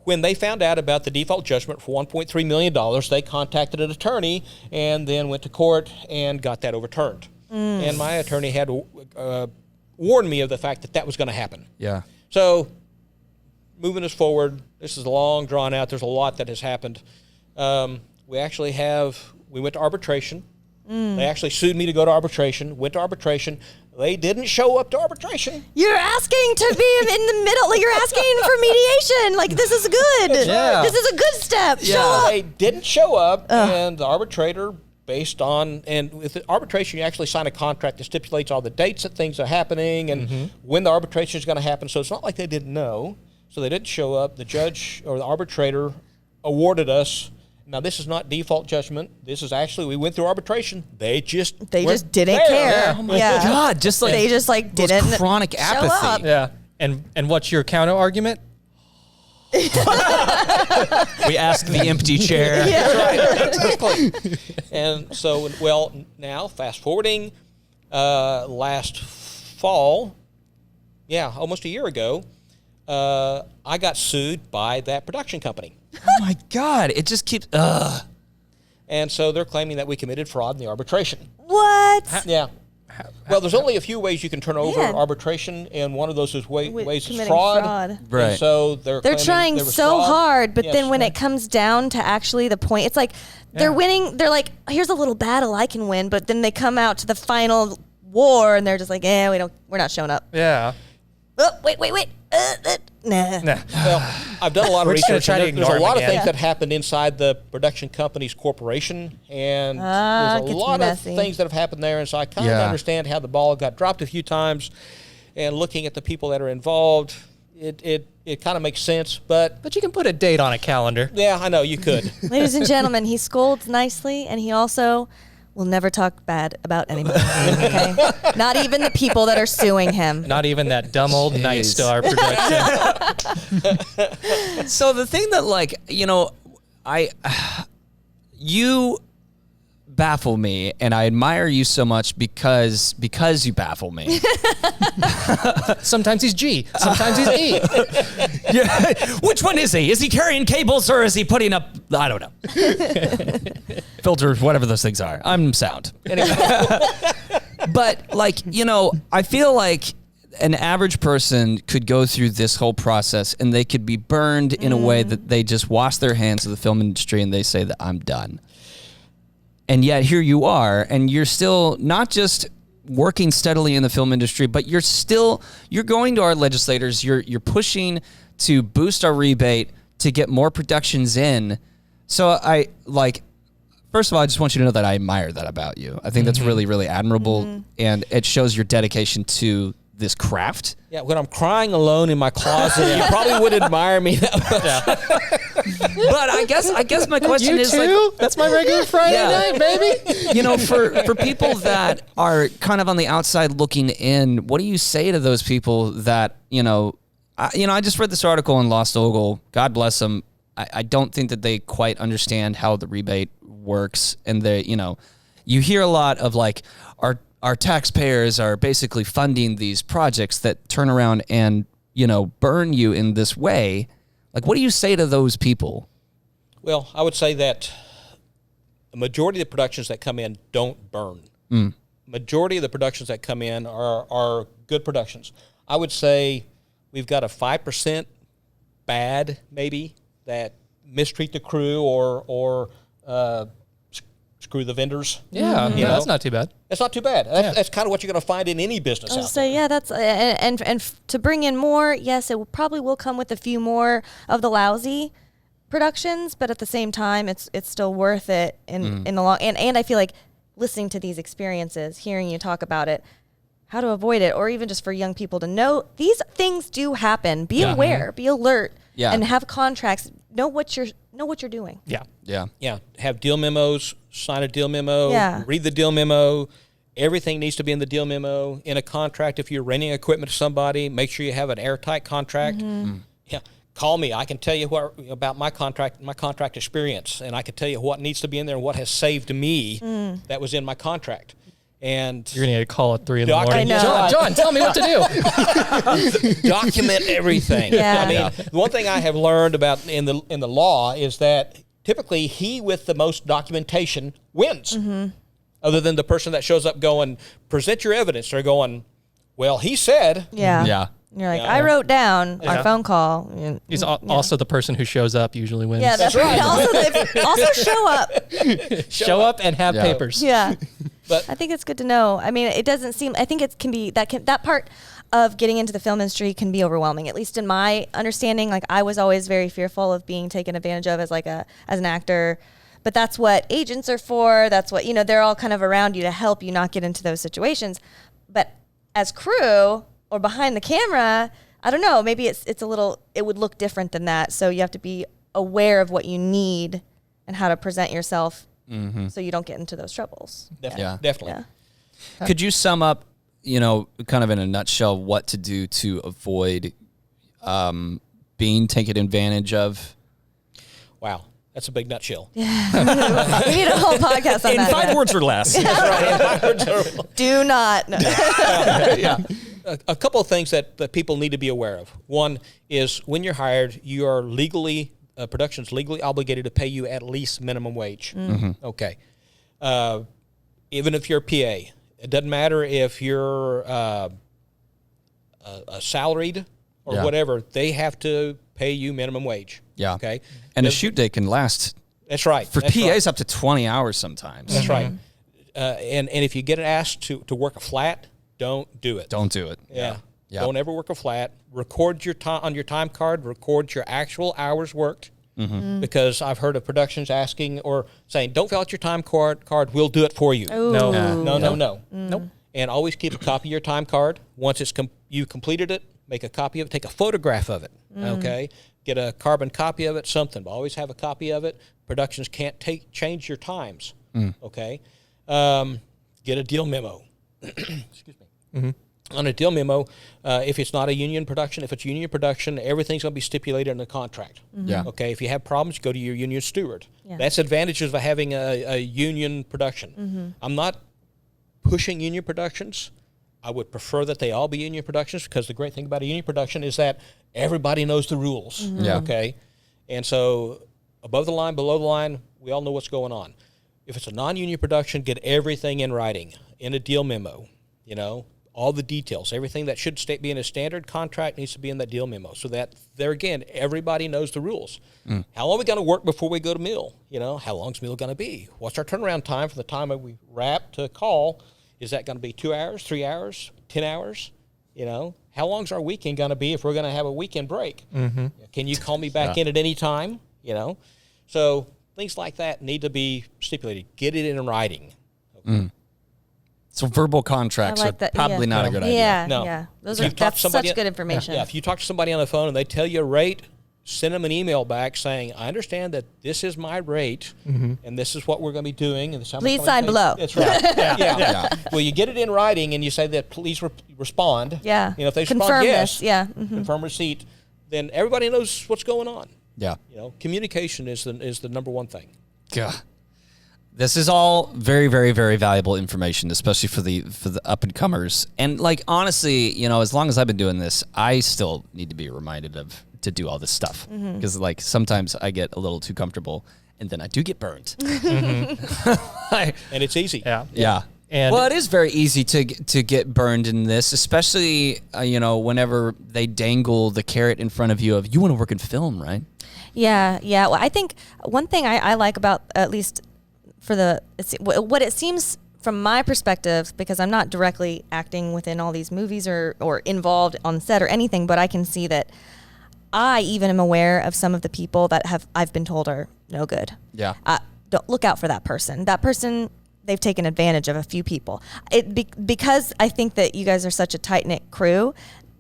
when they found out about the default judgment for $1.3 million, they contacted an attorney and then went to court and got that overturned. And my attorney had warned me of the fact that was going to happen. Yeah. So moving us forward, this is long drawn out. There's a lot that has happened. We went to arbitration. They actually sued me to go to arbitration, went to arbitration. They didn't show up to arbitration. You're asking to be in the middle. Like, you're asking for mediation. Like, this is good. Yeah. This is a good step. Show up. They didn't show up, and the arbitrator, and with the arbitration, you actually sign a contract that stipulates all the dates that things are happening and when the arbitration is going to happen. So it's not like they didn't know. So they didn't show up. The judge or the arbitrator awarded us. Now, this is not default judgment. This is actually, we went through arbitration. They just didn't there. care. Oh my God. Just like they just like those didn't chronic show apathy. up. Yeah. And what's your counter argument? We ask the empty chair. Exactly. And so, now fast forwarding, last fall, almost a year ago, I got sued by that production company. Oh my God. It just keeps. And so they're claiming that we committed fraud in the arbitration. What? Yeah. Well, there's only a few ways you can turn over Man. arbitration, and one of those is ways is committing fraud. Right. And so they're claiming trying there was so fraud. hard, but Yes. then when it comes down to actually the point, it's like they're winning. They're like, here's a little battle I can win, but then they come out to the final war and they're just like, we're not showing up. Yeah. Oh, wait. Nah. Well, I've done a lot of We're just gonna research. try to and there's ignore a lot him of things again. that happened inside the production company's corporation, and it there's a gets lot messy. of things that have happened there. And so I kind of understand how the ball got dropped a few times, and looking at the people that are involved, it kind of makes sense. But But you can put a date on a calendar. yeah, I know you could. Ladies and gentlemen, he scolds nicely, and he also will never talk bad about anybody. Okay? Not even the people that are suing him. Not even that dumb old Nightstar production. So the thing that, like, you baffle me, and I admire you so much because you baffle me. Sometimes he's G, sometimes he's E. Yeah. Which one is he? Is he carrying cables or is he putting up, I don't know, filters, whatever those things are. I'm sound. Anyway. But like, I feel like an average person could go through this whole process and they could be burned in a way that they just wash their hands of the film industry and they say that I'm done. And yet here you are, and you're still not just working steadily in the film industry, but you're going to our legislators, you're pushing to boost our rebate to get more productions in. So first of all, I just want you to know that I admire that about you. I think that's really, really admirable, and it shows your dedication to this craft. Yeah, when I'm crying alone in my closet, you probably would admire me that much. But I guess my question is too? That's my regular Friday night, baby. For people that are kind of on the outside looking in, what do you say to those people that, I just read this article in Lost Ogle. God bless them. I don't think that they quite understand how the rebate works. And you hear a lot of like, our taxpayers are basically funding these projects that turn around and, burn you in this way. Like, what do you say to those people? Well, I would say that the majority of the productions that come in don't burn. Majority of the productions that come in are good productions. I would say we've got a 5% bad, maybe, that mistreat the crew or screw the vendors. Yeah, that's not too bad. It's not too bad. That's kind of what you're going to find in any business. I'll say, yeah, that's and to bring in more, yes, it probably will come with a few more of the lousy productions, but at the same time, it's still worth it in the long. And I feel like listening to these experiences, hearing you talk about it, how to avoid it, or even just for young people to know these things do happen. Be aware, be alert, and have contracts. Know what you're doing. Yeah. Have deal memos. Sign a deal memo. Read the deal memo. Everything needs to be in the deal memo. In a contract, if you're renting equipment to somebody, make sure you have an airtight contract. Yeah, call me. I can tell you about my contract experience, and I can tell you what needs to be in there and what has saved me that was in my contract. And you're gonna get a call at 3 a.m. I know. John, tell me what to do. Document everything. Yeah. I mean, the one thing I have learned about in the law is that typically he with the most documentation wins. Other than the person that shows up going, present your evidence. They're going, well, he said. Yeah. You're like, I wrote down our phone call. He's also the person who shows up usually wins. Yeah, that's right. Also show up. Show up and have papers. Yeah. But I think it's good to know. I mean, it doesn't seem, I think it can be, that part of getting into the film industry can be overwhelming, at least in my understanding. Like, I was always very fearful of being taken advantage of as an actor. But that's what agents are for. That's what, they're all kind of around you to help you not get into those situations. But as crew or behind the camera, I don't know, maybe it would look different than that. So you have to be aware of what you need and how to present yourself so you don't get into those troubles. Definitely. Yeah. Could you sum up, kind of in a nutshell, what to do to avoid being taken advantage of? Wow. That's a big nutshell. Yeah. We need a whole podcast on in that. 5 words or less. Do not. No. A couple of things that people need to be aware of. One is when you're hired, you are production's legally obligated to pay you at least minimum wage. Okay. Even if you're a PA, it doesn't matter if you're a salaried or whatever, they have to pay you minimum wage. Yeah. Okay. And a shoot day can last. That's right. For PAs up to 20 hours sometimes. That's right. And if you get asked to work a flat, don't do it. Don't do it. Yeah. Don't ever work a flat. Record your time on your time card. Record your actual hours worked. Because I've heard of productions asking or saying, "Don't fill out your time card. We'll do it for you." Ooh. No. Nope. And always keep a copy of your time card. Once you completed it, make a copy of it. Take a photograph of it. Okay. Get a carbon copy of it. Something. But always have a copy of it. Productions can't change your times. Okay. Get a deal memo. Excuse me. On a deal memo, if it's not a union production, if it's union production, everything's going to be stipulated in the contract. Yeah. Okay. If you have problems, go to your union steward. Yeah. That's advantages of having a union production. I'm not pushing union productions. I would prefer that they all be union productions, because the great thing about a union production is that everybody knows the rules. Yeah. Okay. And so above the line, below the line, we all know what's going on. If it's a non-union production, get everything in writing, in a deal memo, all the details. Everything that should be in a standard contract needs to be in that deal memo, so that there again, everybody knows the rules. How long are we going to work before we go to meal? How long's meal going to be? What's our turnaround time from the time we wrap to call? Is that going to be 2 hours, 3 hours, 10 hours? How long's our weekend going to be if we're going to have a weekend break? Can you call me back in at any time? So things like that need to be stipulated. Get it in writing. So verbal contracts I like are that, probably not a good idea. Yeah, No. yeah. That's such good information. If you talk to somebody on the phone and they tell you a rate, send them an email back saying, I understand that this is my rate, and this is what we're going to be doing. And this is how much Please I'm sign gonna below. pay. That's right. Yeah. Well, you get it in writing, and you say that please respond. Yeah. If they Confirm respond yes, this. Yeah. confirm receipt, then everybody knows what's going on. Yeah. Communication is the number one thing. God. This is all very, very, very valuable information, especially for the up and comers. And honestly, as long as I've been doing this, I still need to be reminded to do all this stuff, because sometimes I get a little too comfortable, and then I do get burned. And it's easy. Yeah. And it is very easy to get burned in this, especially whenever they dangle the carrot in front of you of, you want to work in film, right? Yeah. Well, I think one thing I like about, at least for what it seems from my perspective, because I'm not directly acting within all these movies or involved on set or anything, but I can see that I even am aware of some of the people that I've been told are no good. Yeah. Don't look out for that person. That person, they've taken advantage of a few people. Because I think that you guys are such a tight-knit crew,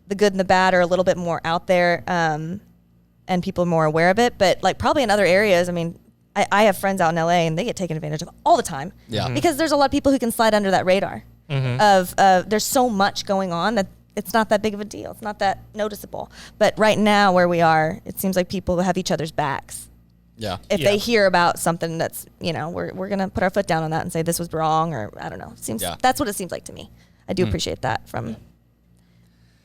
the good and the bad are a little bit more out there, and people are more aware of it. But probably in other areas, I have friends out in LA and they get taken advantage of all the time. Yeah. Because there's a lot of people who can slide under that radar of there's so much going on that it's not that big of a deal. It's not that noticeable. But right now where we are, it seems like people have each other's backs. Yeah. If they hear about something that's, we're going to put our foot down on that and say this was wrong, or I don't know. That's what it seems like to me. I do appreciate that from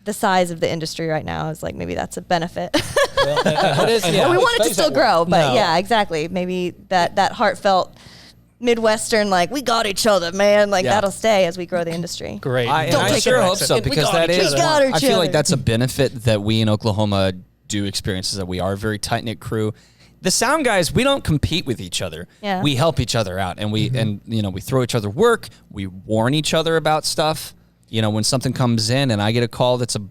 the size of the industry right now. Is maybe that's a benefit. Well, we want it to still grow, but yeah, exactly. Maybe that heartfelt Midwestern, we got each other, man. That'll stay as we grow the industry. great. I sure hope so, because that is I feel like that's a benefit that we in Oklahoma do experience, is that we are a very tight-knit crew. The sound guys, we don't compete with each other. Yeah. We help each other out, and we throw each other work. We warn each other about stuff. When something comes in and I get a call that's a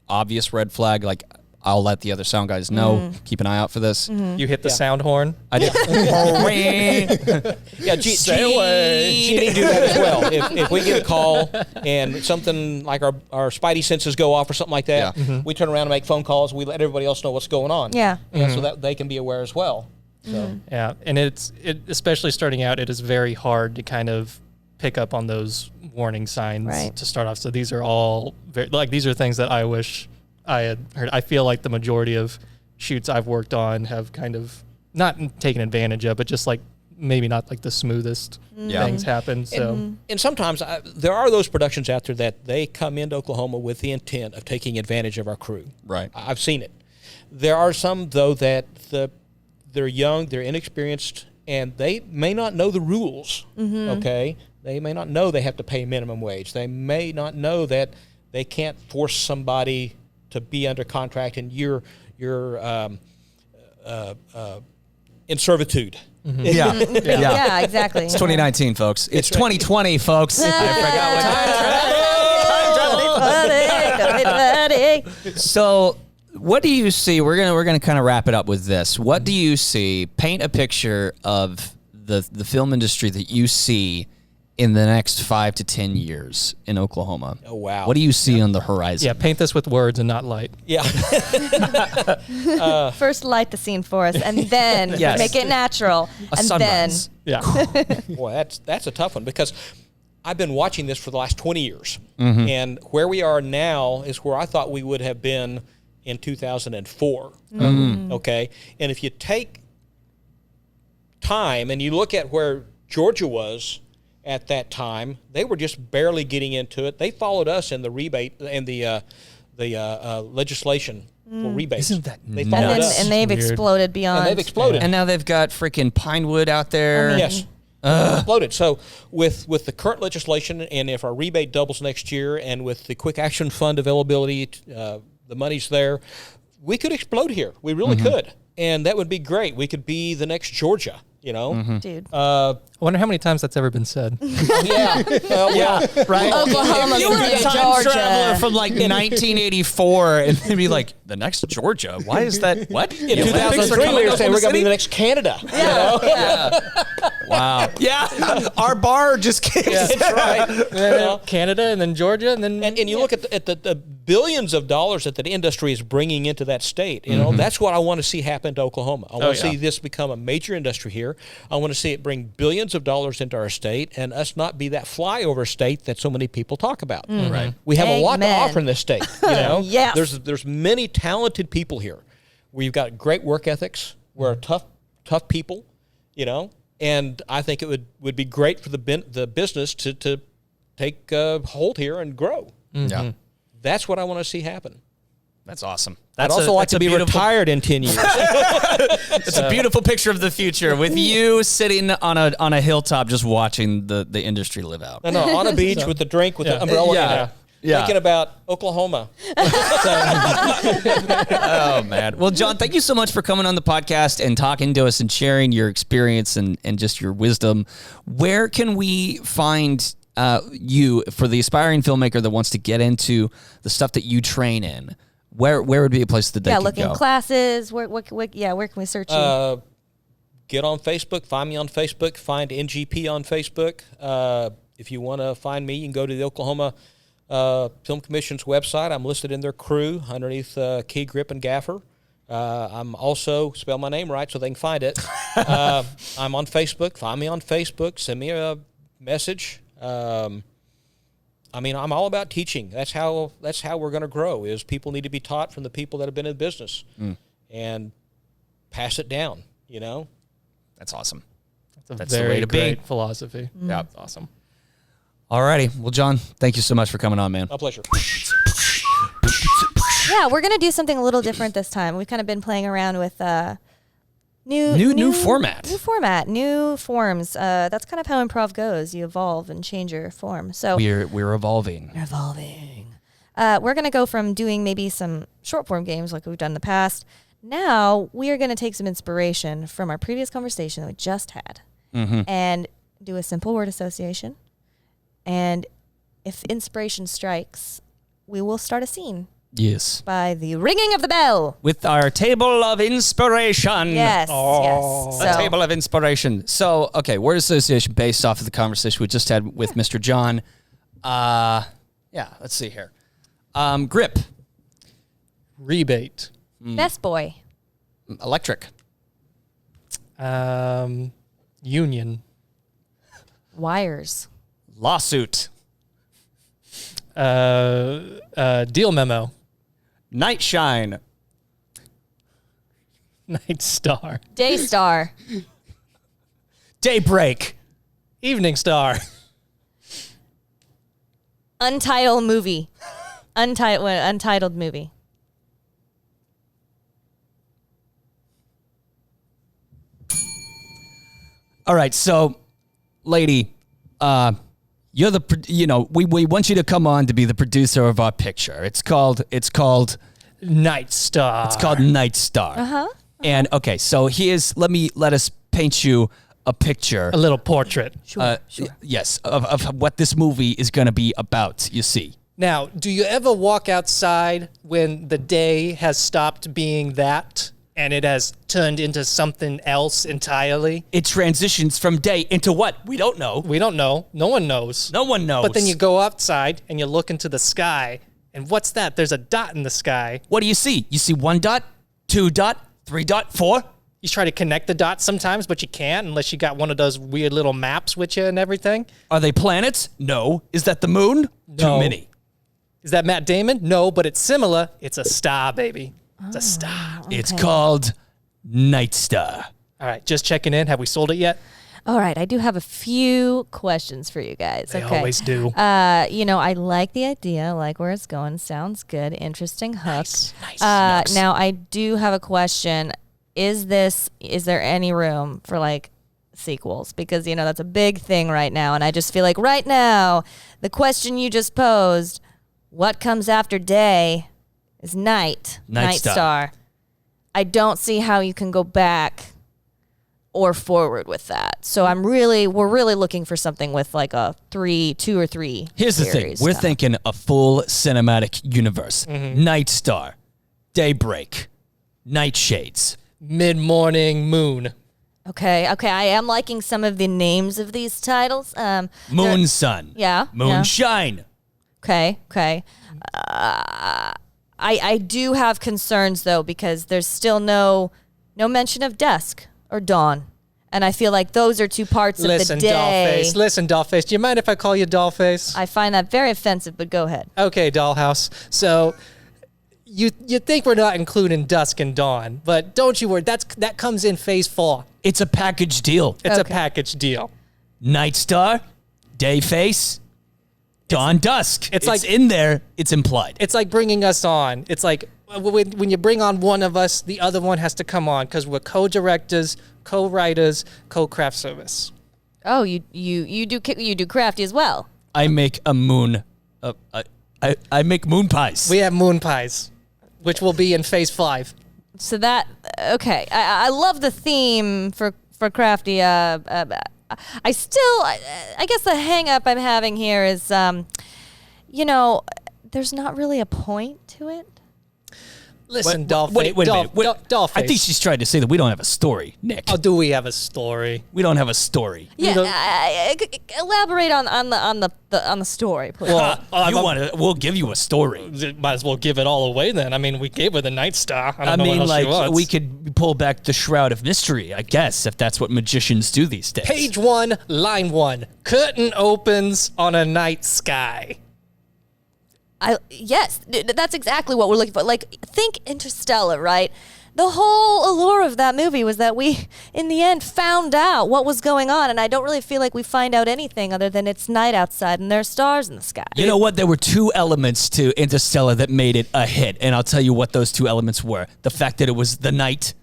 obvious red flag, I'll let the other sound guys know. Keep an eye out for this. You hit the sound horn. I did. Genie do that as well. If we get a call and something like our spidey senses go off or something like that, we turn around and make phone calls. We let everybody else know what's going on. Yeah. So that they can be aware as well. So. Yeah, and especially starting out, it is very hard to kind of pick up on those warning signs to start off. So these are all these are things that I wish I had heard. I feel like the majority of shoots I've worked on have kind of not taken advantage of, but just maybe not the smoothest things happen. So and sometimes there are those productions out there that they come into Oklahoma with the intent of taking advantage of our crew. Right. I've seen it. There are some though that they're young, they're inexperienced, and they may not know the rules. Okay. They may not know they have to pay minimum wage. They may not know that they can't force somebody to be under contract and you're in servitude. Yeah, Exactly. It's 2019, folks. It's 2020, folks. I forgot. So, what do you see? We're gonna kind of wrap it up with this. What do you see? Paint a picture of the film industry that you see in the next 5 to 10 years in Oklahoma. Oh, wow. What do you see on the horizon? Yeah, paint this with words and not light. Yeah. First light the scene for us, and then Yes. make it natural. A and sunrise. Yeah. Boy, that's a tough one, because I've been watching this for the last 20 years. And where we are now is where I thought we would have been in 2004. Okay? And if you take time, and you look at where Georgia was at that time, they were just barely getting into it. They followed us in the rebate and the legislation for rebates. Isn't that they nuts? followed us. And they've Weird. exploded beyond. And they've exploded. And now they've got freaking Pinewood out there. Yes. Exploded. So with the current legislation, and if our rebate doubles next year, and with the quick action fund availability, the money's there, we could explode here. We really could. And that would be great. We could be the next Georgia, you know? Dude. I wonder how many times that's ever been said. Yeah. Right? Oklahoma You were a could be time traveler Georgia. from like 1984, and they'd be like, the next Georgia? Why is that? What? In 2003, we were saying we're going to be the next Canada. Wow. Yeah. Our bar just came. That's right. And then Canada, and then Georgia, and then And you look at the billions of dollars that the industry is bringing into that state. You know, that's what I want to see happen to Oklahoma. I want to see this become a major industry here. I want to see it bring billions of dollars into our state, and us not be that flyover state that so many people talk about. Right. We have a lot to Amen. offer in this state. You know, Yes. There's many talented people here. We've got great work ethics. We're tough people. You know, and I think it would be great for the business to take hold here and grow. Yeah. That's what I want to see happen. That's awesome. I'd also like to be retired in 10 years. It's a beautiful picture of the future with you sitting on a hilltop just watching the industry live out. No, on a beach with a drink with an umbrella. Yeah. Yeah. Thinking about Oklahoma. Oh, man. Well, Jon, thank you so much for coming on the podcast and talking to us and sharing your experience and just your wisdom. Where can we find you for the aspiring filmmaker that wants to get into the stuff that you train in? Where would be a place that they could looking go? Classes. Where can we search you? Get on Facebook. Find me on Facebook. Find NGP on Facebook. If you want to find me, you can go to the Oklahoma Film Commission's website. I'm listed in their crew underneath Key, Grip, and Gaffer. I'm also, spell my name right so they can find it. I'm on Facebook. Find me on Facebook. Send me a message. I mean, I'm all about teaching. That's how we're going to grow. Is people need to be taught from the people that have been in business and pass it down. You know, That's awesome. That's the very way to be. great philosophy. Yeah. That's awesome. Alrighty. Well, Jon, thank you so much for coming on, man. my pleasure. Yeah, we're gonna do something a little different this time. We've kind of been playing around with New format. New format, new forms. That's kind of how improv goes. You evolve and change your form. So We're evolving. we're going to go from doing maybe some short form games like we've done in the past. Now we are going to take some inspiration from our previous conversation that we just had and do a simple word association. And if inspiration strikes, we will start a scene Yes. by the ringing of the bell. With our table of inspiration. Yes, yes. The table of inspiration. So, okay, word association based off of the conversation we just had with Mr. Jon. Let's see here. Grip. Rebate. Best boy. Electric. Union. Wires. Lawsuit. Deal memo. Night shine. Nightstar. Daystar. Daybreak. Evening Star. Untitled movie. Untitled movie. All right, so, lady, you're we want you to come on to be the producer of our picture. It's called Nightstar. It's called Nightstar. Uh-huh. And okay, so let us paint you a picture. A little portrait. Sure. Yes, of what this movie is going to be about, you see. Now, do you ever walk outside when the day has stopped being that and it has turned into something else entirely? It transitions from day into what? We don't know. We don't know. No one knows. No one knows. But then you go outside and you look into the sky, and what's that? There's a dot in the sky. What do you see? You see 1 dot, 2 dot, 3 dot, 4? You try to connect the dots sometimes, but you can't unless you got one of those weird little maps with you and everything. Are they planets? No. Is that the moon? No. Too many. Is that Matt Damon? No, but it's similar. It's a star, baby. It's a star. It's called Nightstar. All right, just checking in. Have we sold it yet? All right, I do have a few questions for you guys. They okay. always do. I like the idea, I like where it's going. Sounds good. Interesting hook. Nice. Now, I do have a question. Is there any room for like sequels? Because, that's a big thing right now. And I just feel like right now, the question you just posed, what comes after day is night. Nightstar. I don't see how you can go back or forward with that. So we're really looking for something with like a 2 or 3. Here's the thing. We're thinking a full cinematic universe. Nightstar, Daybreak, Nightshades, Mid-morning moon. Okay. I am liking some of the names of these titles. Moon Sun. Yeah. Moonshine. Okay. I do have concerns though, because there's still no mention of dusk or dawn. And I feel like those are 2 parts of the day. Listen, Dollface. Do you mind if I call you Dollface? I find that very offensive, but go ahead. Okay, Dollhouse. So you think we're not including dusk and dawn, but don't you worry. That comes in phase 4. It's a package deal. It's a package deal. Nightstar, Dayface, Dawn, Dusk. It's in there. It's implied. It's like bringing us on. It's like when you bring on one of us, the other one has to come on because we're co-directors, co-writers, co-craft service. Oh, you do crafty as well. I make a moon. I make moon pies. We have moon pies, which will be in phase 5. So that okay. I love the theme for crafty. I guess the hang up I'm having here is, there's not really a point to it. Listen, Dollface. Wait a minute. Dollface. I think she's trying to say that we don't have a story, Nick. Oh, do we have a story? We don't have a story. Yeah, elaborate on the story, please. Well, We'll give you a story. might as well give it all away then. I mean, we gave her the Nightstar. I don't know what else she wants. we could pull back the Shroud of Mystery, I guess, if that's what magicians do these days. Page 1, line 1. Curtain opens on a night sky. Yes, that's exactly what we're looking for. Like, think Interstellar, right? The whole allure of that movie was that we, in the end, found out what was going on, and I don't really feel like we find out anything other than it's night outside and there are stars in the sky. You know what? There were 2 elements to Interstellar that made it a hit, and I'll tell you what those 2 elements were. The fact that it was the night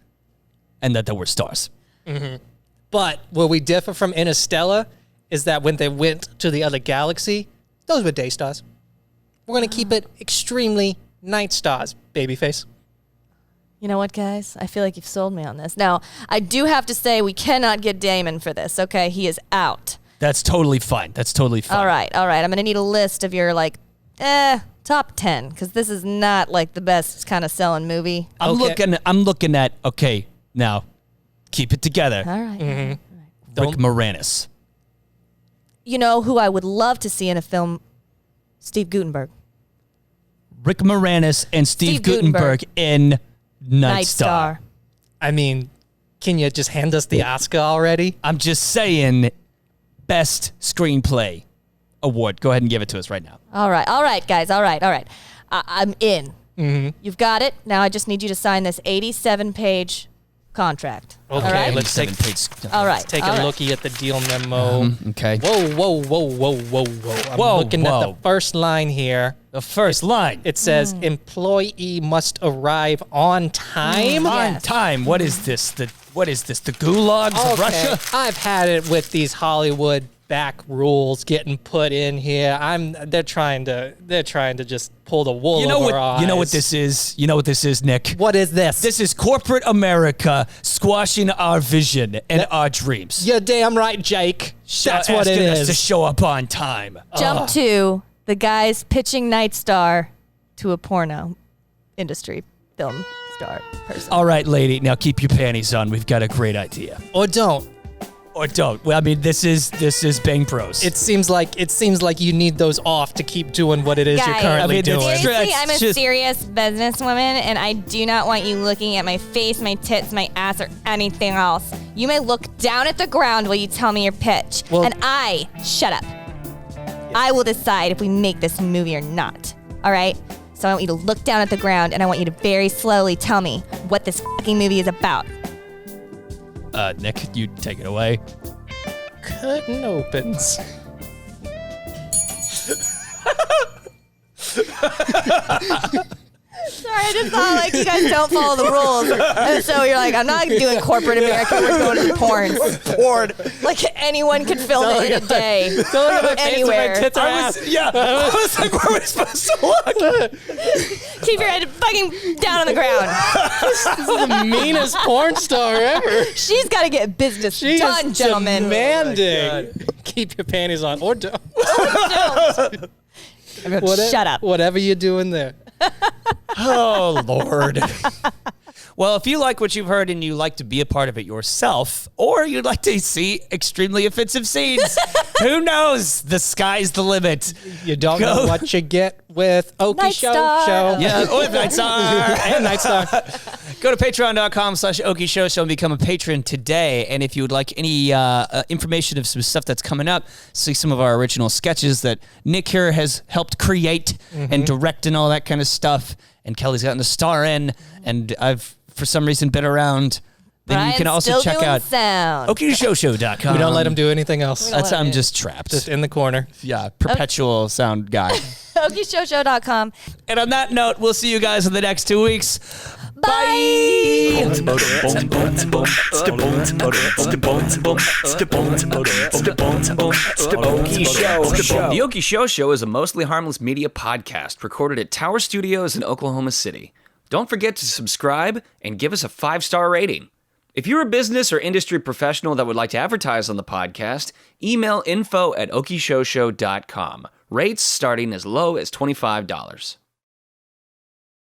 and that there were stars. Mm-hmm. But where we differ from Interstellar is that when they went to the other galaxy, those were day stars. We're going to keep it extremely night stars, babyface. You know what, guys? I feel like you've sold me on this. Now, I do have to say we cannot get Damon for this, okay? He is out. That's totally fine. All right. I'm going to need a list of your, top 10, because this is not, the best kind of selling movie. I'm looking at, okay, now, keep it together. All right. Mm-hmm. Rick Moranis. You know who I would love to see in a film? Steve Guttenberg. Rick Moranis and Steve Guttenberg in Nightstar. I mean, can you just hand us the Oscar already? I'm just saying, best screenplay award. Go ahead and give it to us right now. All right, guys. All right. I'm in. Mm-hmm. You've got it. Now I just need you to sign this 87-page contract. Okay, all right? let's take a lookie at the deal memo. Okay. Whoa. I'm looking at the first line here. The first line. It says, employee must arrive on time. On time. What is this? The gulags of Russia? I've had it with these Hollywood back rules getting put in here. They're trying to just pull the wool over our eyes. You know what this is? You know what this is, Nick? What is this? This is corporate America squashing our vision and our dreams. You're damn right, Jake. That's what it Asking us is. to show up on time. Jump to the guys pitching Nightstar to a porno industry film star person. All right, lady. Now keep your panties on. We've got a great idea. Or don't. Or don't. Well, I mean, this is Bang Bros. It seems like you need those off to keep doing what it is you're Guys, currently doing. Seriously, I'm a serious businesswoman, and I do not want you looking at my face, my tits, my ass, or anything else. You may look down at the ground while you tell me your pitch, and shut up. I will decide if we make this movie or not. All right? So I want you to look down at the ground, and I want you to very slowly tell me what this fucking movie is about. Nick, you take it away. Curtain opens. Sorry, I just thought like you guys don't follow the rules, and so you're like, I'm not doing corporate America. We're going to the porn. Like anyone could film it in a day, anywhere. I was like, where are we supposed to look? Keep your head fucking down on the ground. This is the meanest porn star ever. She's got to get business She done, is gentlemen. demanding. Keep your panties on, or don't. Shut up. Whatever you're doing there. Oh, Lord. Well, if you like what you've heard and you like to be a part of it yourself, or you'd like to see extremely offensive scenes, who knows? The sky's the limit. You don't know what you get with Okie Show. Yeah, with Nightstar. And Nightstar. Go to patreon.com/Okie Show and become a patron today. And if you would like any information of some stuff that's coming up, see some of our original sketches that Nick here has helped create and direct and all that kind of stuff. And Kelly's gotten a star in, and I've, for some reason, been around. Then you can also check out OkieShowShow.com. We don't let him do anything else. I'm just trapped. Just in the corner. Yeah, perpetual sound guy. OkieShowShow.com. And on that note, we'll see you guys in the next 2 weeks. Bye. The Okie Show is a mostly harmless media podcast recorded at Tower Studios in Oklahoma City. Don't forget to subscribe and give us a 5-star rating. If you're a business or industry professional that would like to advertise on the podcast, email info@okieshowshow.com. Rates starting as low as $25.